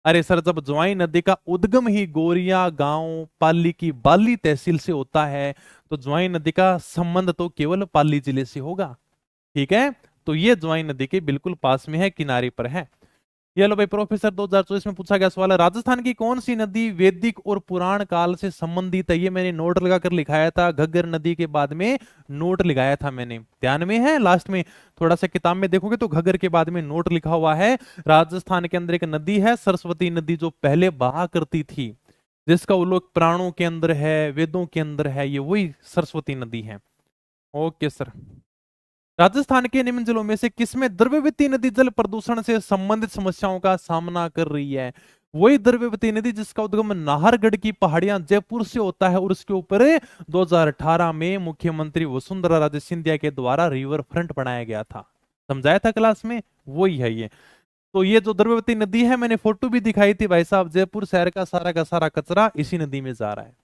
अरे सर, जब ज्वाई नदी का उद्गम ही गोरिया गांव पाली की बाली तहसील से होता है, तो ज्वाई नदी का संबंध तो केवल पाली जिले से होगा। ठीक है, तो ये ज्वाई नदी के बिल्कुल पास में है, किनारे पर है। ये लो भाई, प्रोफेसर 2024 में पूछा गया सवाल है, राजस्थान की कौन सी नदी वैदिक और पुराण काल से संबंधित है? ये मैंने नोट लगाकर लिखाया था, घग्गर नदी के बाद में नोट लगाया था मैंने, ध्यान में है? लास्ट में थोड़ा सा किताब में देखोगे तो घग्गर के बाद में नोट लिखा हुआ है। राजस्थान के अंदर एक नदी है सरस्वती नदी, जो पहले बहा करती थी, जिसका उल्लेख पुराणों के अंदर है, वेदों के अंदर है, ये वही सरस्वती नदी है। Okay sir. राजस्थान के निम्न जिलों में से किसमें द्रव्यवती नदी जल प्रदूषण से संबंधित समस्याओं का सामना कर रही है? वही द्रव्यवती नदी जिसका उद्गम नाहरगढ़ की पहाड़ियां जयपुर से होता है, और उसके ऊपर 2018 में मुख्यमंत्री वसुंधरा राजे सिंधिया के द्वारा रिवर फ्रंट बनाया गया था। समझाया था क्लास में, वही है ये। तो ये जो द्रव्यवती नदी है, मैंने फोटो भी दिखाई थी भाई साहब, जयपुर शहर का सारा कचरा इसी नदी में जा रहा है।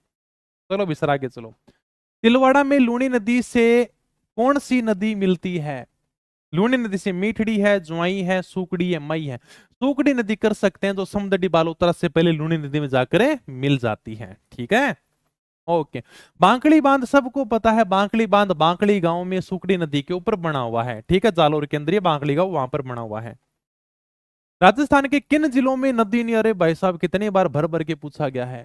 चलो बिसर आगे चलो। तिलवाड़ा में लूणी नदी से कौन सी नदी मिलती है? लूणी नदी से मीठड़ी है, ज्वाई है, सूकड़ी है, मई है। सूकड़ी नदी कर सकते हैं, जो समुद्री बालोतरा से पहले लूणी नदी में जाकर मिल जाती है। ठीक है, ओके। बांकड़ी बांध सबको पता है, बांकड़ी बांध बांकड़ी गांव में सूकड़ी नदी के ऊपर बना हुआ है। ठीक है, जालोर के अंदर ये बांकड़ी गांव वहां पर बना हुआ है। राजस्थान के किन जिलों में नदी नहीं, अरे भाई साहब कितनी बार भर भर के पूछा गया है।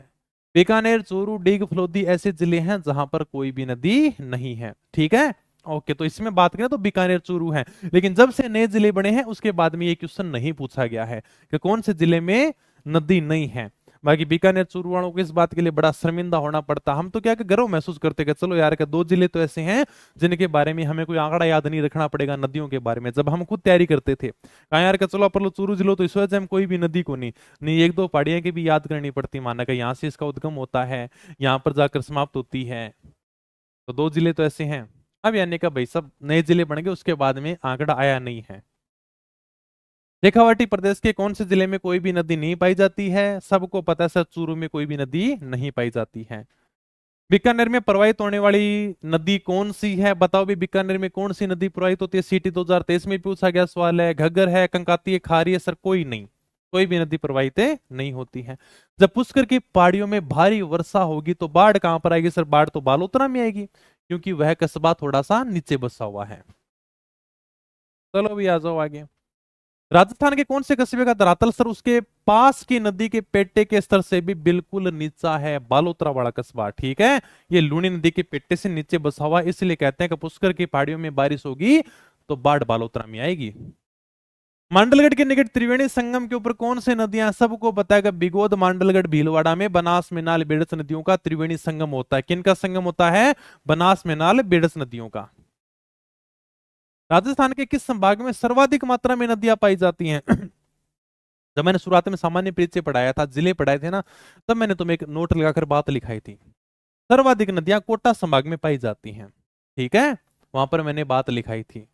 बीकानेर, चूरू, डीग, फलोदी ऐसे जिले हैं जहां पर कोई भी नदी नहीं है। ठीक है, ओके। तो इसमें बात करें तो बीकानेर, चूरू है, लेकिन जब से नए जिले बने हैं उसके बाद में ये क्वेश्चन नहीं पूछा गया है कि कौन से जिले में नदी नहीं है। बाकी बीकानेर, चूरू वालों को इस बात के लिए बड़ा शर्मिंदा होना पड़ता। हम तो क्या कि गर्व महसूस करते कि चलो यार, दो जिले तो ऐसे हैं जिनके बारे में हमें कोई आंकड़ा याद नहीं रखना पड़ेगा नदियों के बारे में। जब हम खुद तैयारी करते थे, कहा यार का चलो अपन लो चूरू जिलो तो इस वजह से हम कोई भी नदी को नहीं एक दो पहाड़ियां की भी याद करनी पड़ती, माना कि यहाँ से इसका उद्गम होता है, यहाँ पर जाकर समाप्त होती है। तो दो जिले तो ऐसे हैं। अब यानी का भाई सब नए जिले बन गए, उसके बाद में आंकड़ा आया नहीं है। शेखावाटी प्रदेश के कौन से जिले में कोई भी नदी नहीं पाई जाती है? सबको पता है सर, चूरू में कोई भी नदी नहीं पाई जाती है। बीकानेर में प्रवाहित होने वाली नदी कौन सी है? बताओ भी, बीकानेर में कौन सी नदी प्रवाहित होती है? सीटी 2023 में पूछा गया सवाल है। घग्गर है, कंकाती है, खारी है? सर कोई नहीं, कोई भी नदी प्रवाहित नहीं होती है। जब पुष्कर की पहाड़ियों में भारी वर्षा होगी तो बाढ़ कहां पर आएगी? सर बाढ़ तो बालोतरा में आएगी, क्योंकि वह कस्बा थोड़ा सा नीचे बसा हुआ है। चलो भी आ जाओ आगे। राजस्थान के कौन से कस्बे का धरातल सर उसके पास की नदी के पेटे के स्तर से भी बिल्कुल नीचा है? बालोतरा वाला कस्बा। ठीक है, ये लूनी नदी के पेटे से नीचे बसा हुआ, इसलिए कहते हैं कि पुष्कर की पहाड़ियों में बारिश होगी तो बाढ़ बालोतरा में आएगी। मांडलगढ़ के निकट त्रिवेणी संगम के ऊपर कौन सी नदियां? सबको बताएगा, बिगोद, मांडलगढ़, भीलवाड़ा में बनास, मेनाल, बेड़स नदियों का त्रिवेणी संगम होता है। किनका संगम होता है? बनास, मेनाल, बेड़स नदियों का। राजस्थान के किस संभाग में सर्वाधिक मात्रा में नदियां पाई जाती हैं? जब मैंने शुरुआत में सामान्य परिचय पढ़ाया था, जिले पढ़ाए थे ना, तब मैंने तुम्हें एक नोट लगाकर बात लिखाई थी। सर्वाधिक नदियां कोटा संभाग में पाई जाती हैं। ठीक है, वहां पर मैंने बात लिखाई थी।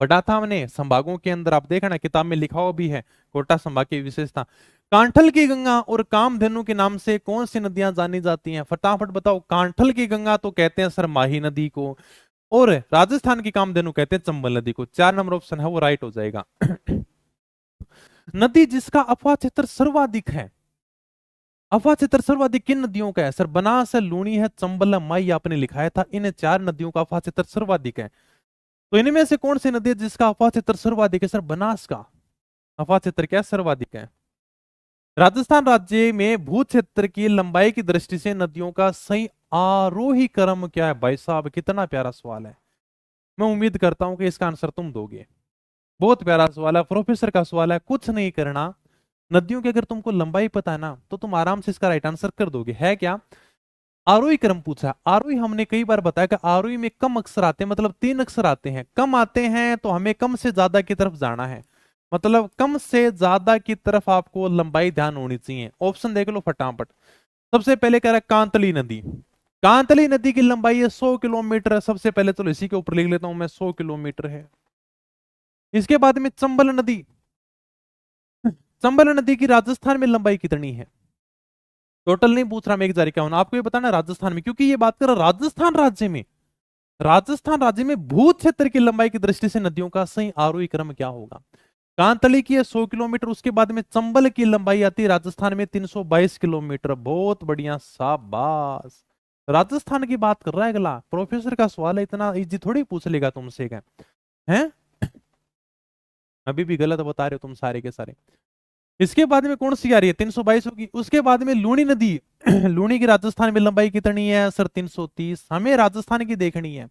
पढ़ा था हमने संभागों के अंदर, आप देखना किताब में लिखा हुआ भी है कोटा संभाग की विशेषता। कांठल की गंगा और कामधेनु के नाम से कौन सी नदियां जानी जाती हैं? फटाफट बताओ। कांठल की गंगा तो कहते हैं सर माही नदी को, और राजस्थान की कामधेनु कहते हैं चंबल नदी को। 4 नंबर ऑप्शन है वो राइट हो जाएगा। नदी जिसका अफवाह क्षेत्र सर्वाधिक है, अफवाह क्षेत्र सर्वाधिक किन नदियों का है? सर बनास है, लूणी है, चंबल है, माई आपने लिखाया था। इन 4 नदियों का अफवाह क्षेत्र सर्वाधिक है। तो इनमें से कौन सी नदी है जिसका अफवाह क्षेत्र सर्वाधिक है? सर बनास का अफवाह क्षेत्र क्या सर्वाधिक है? राजस्थान राज्य में भू क्षेत्र की लंबाई की दृष्टि से नदियों का सही आरोही क्रम क्या है? भाई साहब कितना प्यारा सवाल है। मैं उम्मीद करता हूं कि इसका आंसर तुम दोगे। बहुत प्यारा सवाल है, प्रोफेसर का सवाल है। कुछ नहीं करना, नदियों की अगर तुमको लंबाई पता है ना तो तुम आराम से इसका राइट आंसर कर दोगे। है क्या? आरोही क्रम पूछा। आरोही हमने कई बार बताया कि आरोही में कम अक्षर आते हैं, मतलब 3 अक्षर आते हैं। कम आते हैं तो हमें कम से ज्यादा की तरफ जाना है, मतलब कम से ज्यादा की तरफ आपको लंबाई ध्यान होनी चाहिए। ऑप्शन देख लो फटाफट। सबसे पहले कह रहा है कांतली नदी। कांतली नदी की लंबाई है 100 किलोमीटर है। सबसे पहले चलो इसी के ऊपर लिख लेता हूं मैं, 100 किलोमीटर है। इसके बाद में चंबल नदी। चंबल नदी की राजस्थान में लंबाई कितनी है? टोटल नहीं पूछ रहा मैं, 1051। आपको ये बताना राजस्थान में, क्योंकि ये बात कर रहा राजस्थान राज्य में। राजस्थान राज्य में भू क्षेत्र की लंबाई की दृष्टि से नदियों का सही आरोही क्रम क्या होगा? कांतली की है 100 किलोमीटर, उसके बाद में चंबल की लंबाई आती है राजस्थान में 322 किलोमीटर। बहुत बढ़िया, शाबाश। राजस्थान की बात कर रहा है अगला। प्रोफेसर का सवाल है, इतना इजी थोड़ी पूछ लेगा तुमसे क्या है? अभी भी गलत बता रहे हो तुम सारे के सारे। इसके बाद में कौन सी आ रही है? 322 होगी। उसके बाद में लूणी नदी। लूणी की राजस्थान में लंबाई कितनी है? सर 330। हमें राजस्थान की देखनी है।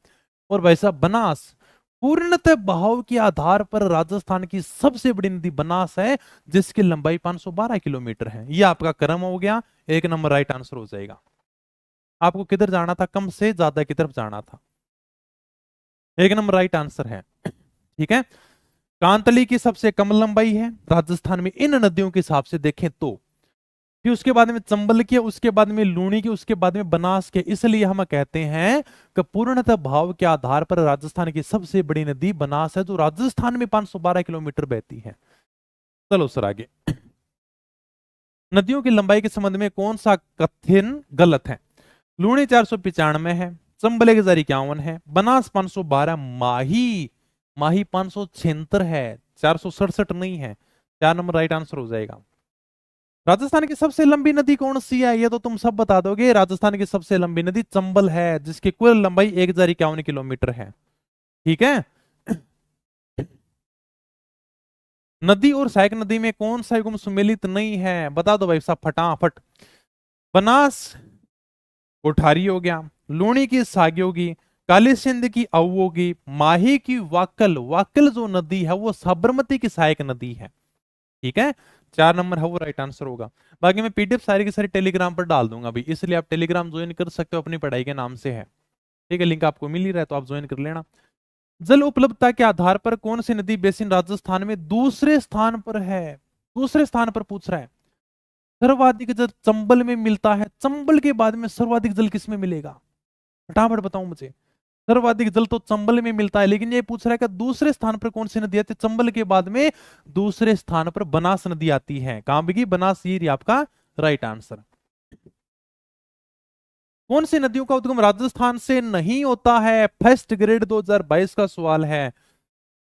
और भाई साहब बनास, पूर्णतः बहाव के आधार पर राजस्थान की सबसे बड़ी नदी बनास है, जिसकी लंबाई 512 किलोमीटर है। यह आपका क्रम हो गया, 1 नंबर राइट आंसर हो जाएगा। आपको किधर जाना था? कम से ज्यादा की तरफ जाना था। 1 नंबर राइट आंसर है। ठीक है, कांतली की सबसे कम लंबाई है राजस्थान में इन नदियों के हिसाब से देखें तो। फिर उसके बाद में चंबल की, उसके बाद में लूणी की, उसके बाद में बनास के। इसलिए हम कहते हैं कि पूर्णतः भाव के आधार पर राजस्थान की सबसे बड़ी नदी बनास है, जो राजस्थान में 512 किलोमीटर बहती है। चलो सर आगे। नदियों की लंबाई के संबंध में कौन सा कथन गलत है? लूणी 495 है, चंबल 1051 है, बनास 512, माही माही 576 है, 467 नहीं है। 4 नंबर राइट आंसर हो जाएगा। राजस्थान की सबसे लंबी नदी कौन सी है? ये तो तुम सब बता दोगे। राजस्थान की सबसे लंबी नदी चंबल है, जिसकी कुल लंबाई 1051 किलोमीटर है। ठीक है, नदी और सहायक नदी में कौन सा युग्म सुमेलित नहीं है, बता दो भाई साहब फटाफट। बनास कोठारी हो गया, लूणी की सागी होगी, काली सिंध की अऊ होगी, माही की वाकल, वाकल जो नदी है वो साबरमती की सहायक नदी है। ठीक है, 4 नंबर है वो राइट आंसर होगा। बाकी मैं पीडीएफ सारी की सारी टेलीग्राम पर डाल दूंगा भाई, इसलिए आप टेलीग्राम ज्वाइन कर सकते हो, अपनी पढ़ाई के नाम से है। ठीक है, लिंक आपको मिल ही रहा है तो आप ज्वाइन कर लेना। जल उपलब्धता के आधार पर कौन सी नदी बेसिन राजस्थान में दूसरे स्थान पर है, दूसरे स्थान पर पूछ रहा है। सर्वाधिक जल चंबल में मिलता है, चंबल के बाद में सर्वाधिक जल किसमें मिलेगा, फटाफट बताओ मुझे। सर्वाधिक जल तो चंबल में मिलता है, लेकिन ये पूछ रहा है कि दूसरे स्थान पर कौन सी नदी आती है, चंबल के बाद में दूसरे स्थान पर बनास नदी आती है। कहां बिकी, बनास, ये आपका राइट आंसर। कौन सी नदियों का उद्गम राजस्थान से नहीं होता है, फर्स्ट ग्रेड 2022 का सवाल है।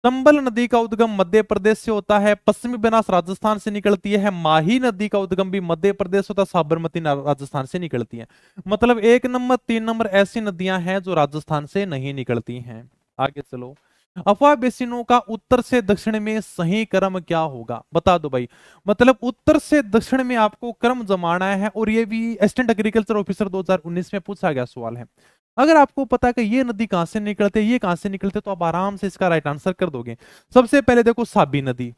चंबल नदी का उद्गम मध्य प्रदेश से होता है, पश्चिमी बनास राजस्थान से निकलती है, माही नदी का उद्गम भी मध्य प्रदेश होता है, साबरमती राजस्थान से निकलती है। मतलब 1 नंबर 3 नंबर ऐसी नदियां हैं जो राजस्थान से नहीं निकलती हैं। आगे चलो, अफवाह बेसिनों का उत्तर से दक्षिण में सही क्रम क्या होगा, बता दो भाई। मतलब उत्तर से दक्षिण में आपको क्रम जमाना है, और ये भी असिस्टेंट एग्रीकल्चर ऑफिसर 2019 में पूछा गया सवाल है। अगर आपको पता है कि ये नदी कहां से निकलते, ये कहां से निकलते, तो आप आराम से इसका राइट आंसर कर दोगे। सबसे पहले देखो साबी नदी,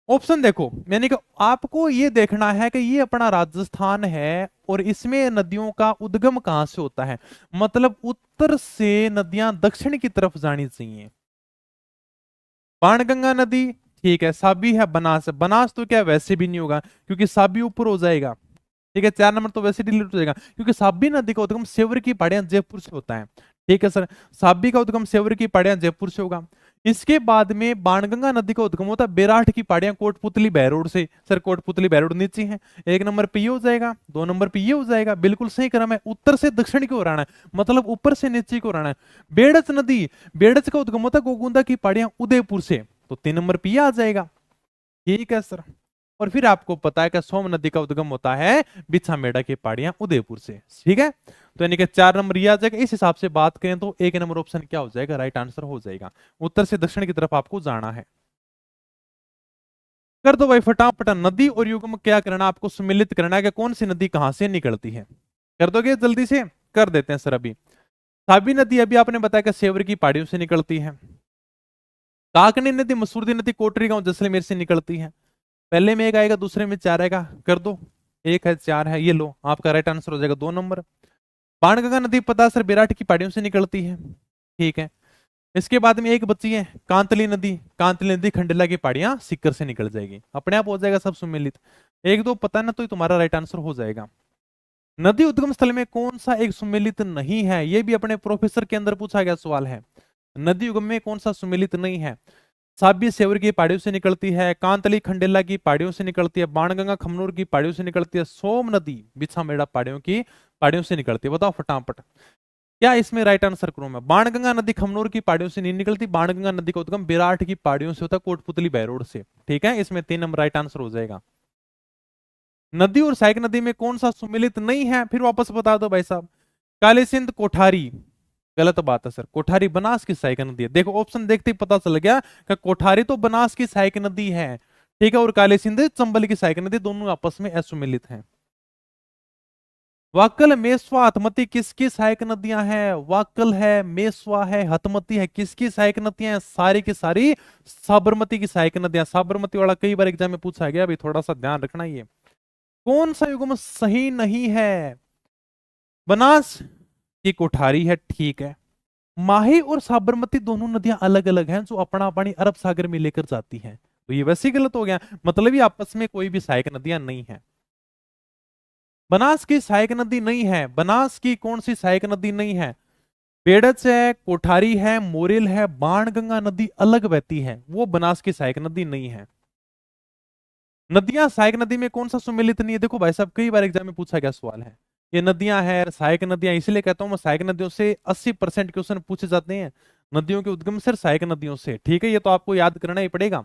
ऑप्शन देखो, मैंने कहा आपको ये देखना है कि ये अपना राजस्थान है और इसमें नदियों का उद्गम कहां से होता है। मतलब उत्तर से नदियां दक्षिण की तरफ जानी चाहिए। बाणगंगा नदी, ठीक है, साबी है, बनास है, बनास तो क्या वैसे भी नहीं होगा क्योंकि साबी ऊपर हो जाएगा। ठीक है, 4 नंबर तो वैसे डिलीट हो जाएगा क्योंकि साबी नदी का उद्गम सेवर की पहाड़ियां जयपुर से होता है। ठीक है सर, साबी का उद्गम सेवर की पहाड़ियां जयपुर से होगा। इसके बाद में बाणगंगा नदी का उद्गम होता है बेराठ की पहाड़ियां कोटपुतली बहरोड से। सर कोटपुतली बहरोड नीचे है, 1 नंबर पे ये हो जाएगा, 2 नंबर पे ये हो जाएगा, बिल्कुल सही क्रम है। उत्तर से दक्षिण की ओर आना है, मतलब ऊपर से नीचे की ओर आना है। बेड़च नदी, बेड़च का उद्गम होता है गोगुंदा की पहाड़ियां उदयपुर से, तो 3 नंबर पे ये आ जाएगा। ठीक है सर, और फिर आपको पता है कि सोम नदी का उद्गम होता है बिछामेड़ा की पहाड़ियां उदयपुर से। ठीक है, तो यानी कि 4 नंबर ये आ जाएगा। इस हिसाब से बात करें तो 1 नंबर ऑप्शन क्या हो जाएगा, राइट आंसर हो जाएगा। उत्तर से दक्षिण की तरफ आपको जाना है। कर दो भाई फटाफट, नदी और युग्म क्या करना, आपको सम्मिलित करना है कि कौन सी नदी कहां से निकलती है। कर दोगे जल्दी से, कर देते हैं सर। अभी साबी नदी अभी आपने बताया कि सेवर की पहाड़ियों से निकलती है। काकनी नदी, मसूरदी नदी कोटरी गांव जैसलमेर से निकलती है। पहले में 1 आएगा, दूसरे में 4 आएगा, कर दो। 1 है, 4 है, ये लो आपका राइट आंसर हो जाएगा 2 नंबर। बाणगंगा नदी पता सर बेराट की पहाड़ियों से निकलती है। ठीक है, इसके बाद में एक बची है कांतली नदी, कांतली नदी खंडेला की पहाड़ियां सिक्कर से निकल जाएगी, अपने आप हो जाएगा सब सम्मिलित। 1 2 पता है ना, तो तुम्हारा राइट आंसर हो जाएगा। नदी उद्गम स्थल में कौन सा एक सुमेलित नहीं है, यह भी अपने प्रोफेसर के अंदर पूछा गया सवाल है। नदी उद्गम में कौन सा सुमेलित नहीं है। साबी सेवर की पहाड़ियों से निकलती है, कांतली खंडेला की पहाड़ियों से निकलती है, बाणगंगा खमनूर की पहाड़ियों से निकलती है, सोम नदी बिछामेड़ा पहाड़ियों से निकलती है। बताओ फटाफट, क्या इसमें राइट आंसर करूं मैं। बाणगंगा नदी खमनूर की पहाड़ियों से नहीं निकलती, बाणगंगा नदी का उद्गम बेराठ की पहाड़ियों से होता है, कोटपुतली बहरोड से। ठीक है, इसमें 3 नंबर राइट आंसर हो जाएगा। नदी और सहायक नदी में कौन सा सुमिलित नहीं है, फिर वापस बता दो भाई साहब। काली सिंध कोठारी, गलत बात है सर, कोठारी बनास की सहायक नदी है। देखो ऑप्शन देखते ही पता चल गया कि कोठारी तो बनास की सहायक नदी है। ठीक है, और काली सिंध चंबल की सहायक नदी, दोनों आपस में असुमिलित हैं। वाकल, मेसवा, हथमती किसकी सहायक नदियां हैं। वाकल है, मेसवा है, हथमती है, किसकी सहायक नदियां हैं, सारी की सारी साबरमती की सहायक नदियां। साबरमती वाला कई बार एग्जाम में पूछा गया, अभी थोड़ा सा ध्यान रखना। ये कौन सा युग्म सही नहीं है। बनास की कोठारी है, ठीक है। माही और साबरमती दोनों नदियां अलग अलग हैं जो अपना पानी अरब सागर में लेकर जाती हैं, तो ये वैसे ही गलत हो गया। मतलब ये आपस में कोई भी सहायक नदियां नहीं है। बनास की सहायक नदी नहीं है, बनास की कौन सी सहायक नदी नहीं है। बेड़च है, कोठारी है, मोरेल है, बाणगंगा नदी अलग बहती है, वो बनास की सहायक नदी नहीं है। नदियां सहायक नदी में कौन सा सुमेलित नहीं है। देखो भाई साहब, कई बार एग्जाम में पूछा गया सवाल है। ये नदियां हैं सहायक नदियां, इसलिए कहता हूं मैं सहायक नदियों से 80% क्वेश्चन पूछे जाते हैं। नदियों के उद्गम से सहायक नदियों से, ठीक है, ये तो आपको याद करना ही पड़ेगा।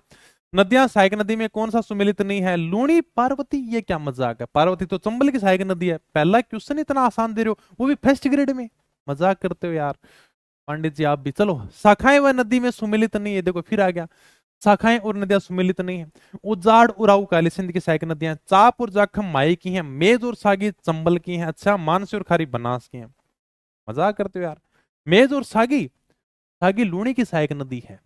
नदियां सहायक नदी में कौन सा सुमेलित नहीं है। लूणी पार्वती, ये क्या मजाक है, पार्वती तो चंबल की सहायक नदी है। पहला क्वेश्चन इतना आसान दे रहे हो, वो भी फर्स्ट ग्रेड में, मजाक करते हो यार पंडित जी आप भी। चलो, शाखाएं व नदी में सुमेलित नहीं है, देखो फिर आ गया। शाखाएं और नदियां सुमेलित नहीं है। उजाड़ उराऊ काली सिंध की सहायक नदियां चाप और जाखम माई की हैं, मेज और सागी चंबल की हैं, अच्छा मानसी और खारी बनास की हैं। मजाक करते हो यार। मेज और सागी, सागी लूणी की सहायक नदी है।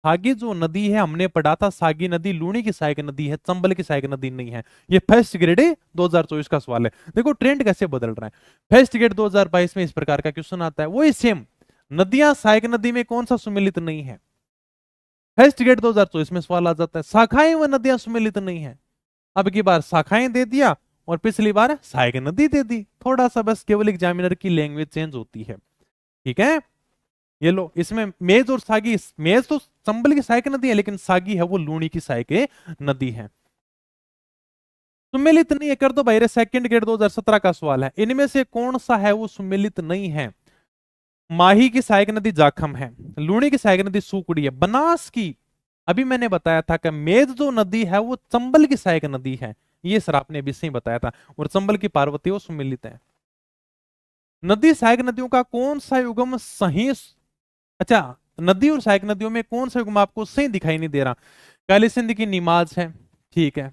सागी जो नदी है हमने पढ़ा था, सागी नदी लूणी की सहायक नदी है, चंबल की सहायक नदी नहीं है। ये फर्स्ट ग्रेड 2024 का सवाल है। देखो ट्रेंड कैसे बदल रहा है। फर्स्ट ग्रेड 2022 में इस प्रकार का क्वेश्चन आता है, वही सेम। नदियां सहायक नदी में कौन सा सुमेलित नहीं है। फर्स्ट ग्रेड 2024 में सवाल आ जाता है, शाखाएं व नदियां सुमेलित नहीं है। अब की बार शाखाएं दे दिया और पिछली बार सहायक नदी दे दी। थोड़ा सा बस केवल एग्जामिनर की लैंग्वेज चेंज होती है, ठीक है। ये लो, इसमें मेज और सागी, मेज तो चंबल की सहायक नदी है, लेकिन सागी है वो लूणी की सहायक नदी है। सुमेलित नहीं है कर दो भाई रे, सेकंड ग्रेड 2017 का सवाल है। इनमें से कौन सा है वो सुमेलित नहीं है। माही की सहायक नदी जाखम है, लूणी की सहायक नदी सुकड़ी है, बनास की अभी मैंने बताया था कि मेज जो नदी है वो चंबल की सहायक नदी है, ये सर आपने अभी से बताया था, और चंबल की पार्वती वो सुमेलित है। नदी सहायक नदियों का कौन सा युग्म सही, अच्छा नदी और सहायक नदियों में कौन सा युग्म आपको सही दिखाई नहीं दे रहा। काली सिंध की निमाज है, ठीक है।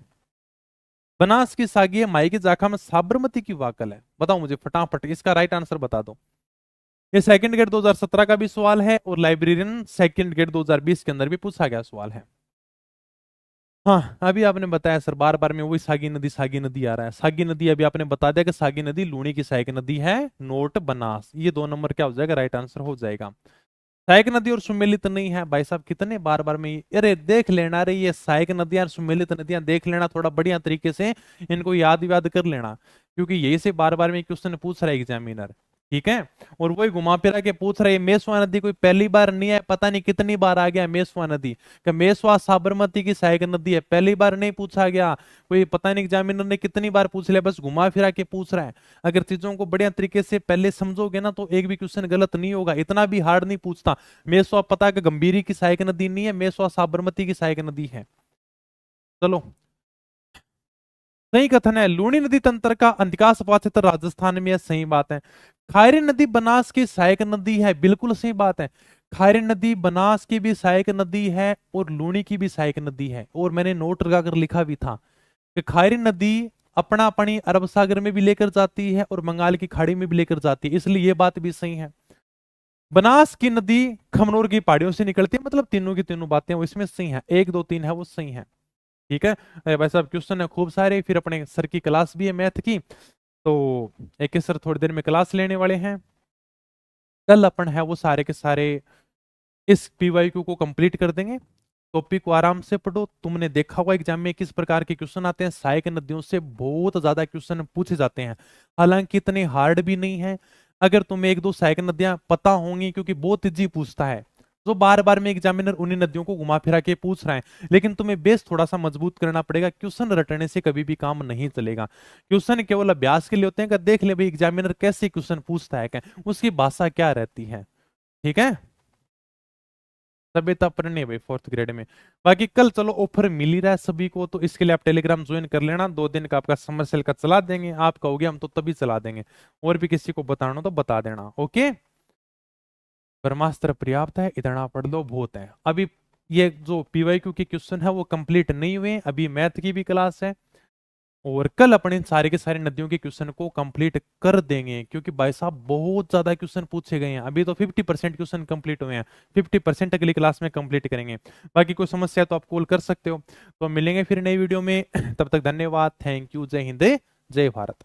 बनास की सागी है, माई की जाखा में साबरमती की वाकल है। बताओ मुझे फटाफट इसका राइट आंसर बता दो। ये सेकंड ग्रेड 2017 का भी सवाल है और लाइब्रेरियन सेकंड ग्रेड 2020 के अंदर भी पूछा गया सवाल है। हाँ अभी आपने बताया सर, बार बार में वही सागी नदी आ रहा है। सागी नदी अभी आपने बता दिया कि सागी नदी लूणी की सहायक नदी है, नोट बनास, ये 2 नंबर क्या हो जाएगा, राइट आंसर हो जाएगा। सहायक नदी और सुमेलित नहीं है, भाई साहब कितने बार बार में, अरे देख लेना रे, ये सहायक नदियां और सुमेलित नदियां देख लेना थोड़ा बढ़िया तरीके से, इनको याद याद कर लेना, क्योंकि यही से बार बार में क्वेश्चन पूछ रहा है एग्जामिनर, ठीक है। और वही घुमा फिरा के पूछ रहे, मेसवा नदी कोई पहली बार नहीं है, पता नहीं कितनी बार आ गया मेसवा नदी, कि मेसवा साबरमती की सहायक नदी है, पहली बार नहीं पूछा गया, कोई पता नहीं एग्जामिनर ने कितनी बार पूछ लिया, बस घुमा फिरा के पूछ रहा है। अगर चीजों को बढ़िया तरीके से पहले समझोगे ना तो एक भी क्वेश्चन गलत नहीं होगा, इतना भी हार्ड नहीं पूछता। मेसवा पता कि गंभीरी की सहायक नदी नहीं है, मेसवा साबरमती की सहायक नदी है। चलो सही कथन है, लूणी नदी तंत्र का अंतिकाश क्षेत्र राजस्थान में है, सही बात है। खायरी नदी बनास की सहायक नदी है, बिल्कुल सही बात है। खायरी नदी बनास की भी सहायक नदी है और लूणी की भी सहायक नदी है, और मैंने नोट लगाकर लिखा भी था कि खायरी नदी अपना पानी अरब सागर में भी लेकर जाती है और बंगाल की खाड़ी में भी लेकर जाती है, इसलिए ये बात भी सही है। बनास की नदी खमनोर की पहाड़ियों से निकलती है, मतलब तीनों की तीनों बातें वो इसमें सही है, 1 2 3 है वो सही है, ठीक है। भाई साहब क्वेश्चन है खूब सारे, फिर अपने सर की क्लास भी है मैथ की, तो एक ही सर थोड़ी देर में क्लास लेने वाले हैं। कल अपन है वो सारे के सारे इस पीवाईक्यू को कंप्लीट कर देंगे। टॉपिक को आराम से पढ़ो, तुमने देखा होगा एग्जाम में किस प्रकार के क्वेश्चन आते हैं, सहायक नदियों से बहुत ज्यादा क्वेश्चन पूछे जाते हैं, हालांकि इतने हार्ड भी नहीं है। अगर तुम्हें 1 2 सहायक नदियां पता होंगी, क्योंकि बहुत इजी पूछता है, तो बार बार में एग्जामिनर उन्हीं नदियों को घुमा फिरा के पूछ रहा है, लेकिन तुम्हें बेस थोड़ा सा मजबूत करना पड़ेगा, क्वेश्चन रटने से कभी भी काम नहीं चलेगा। क्वेश्चन केवल अभ्यास के लिए होते हैं कि देख ले भाई एग्जामिनर कैसे क्वेश्चन पूछता है, क्या उसकी भाषा क्या रहती है, ठीक है। सभ्यता पढ़नी है भाई 4th ग्रेड में। बाकी कल चलो ऑफर मिल ही रहा है सभी को, तो इसके लिए आप टेलीग्राम ज्वाइन कर लेना, 2 दिन का आपका समर सेल का चला देंगे, आपका हो गया हम तो तभी चला देंगे, और भी किसी को बताना हो तो बता देना, ओके। ब्रह्मास्त्र पर्याप्त है, इतना पढ़ लो बहुत है। अभी ये जो पीवाईक्यू के क्वेश्चन है वो कंप्लीट नहीं हुए, अभी मैथ की भी क्लास है, और कल अपन इन सारे के सारे नदियों के क्वेश्चन को कंप्लीट कर देंगे, क्योंकि भाई साहब बहुत ज्यादा क्वेश्चन पूछे गए हैं, अभी तो 50% क्वेश्चन कंप्लीट हुए हैं, 50% अगली क्लास में कंप्लीट करेंगे। बाकी कोई समस्या है तो आप कॉल कर सकते हो। तो मिलेंगे फिर नई वीडियो में, तब तक धन्यवाद, थैंक यू, जय हिंद जय भारत।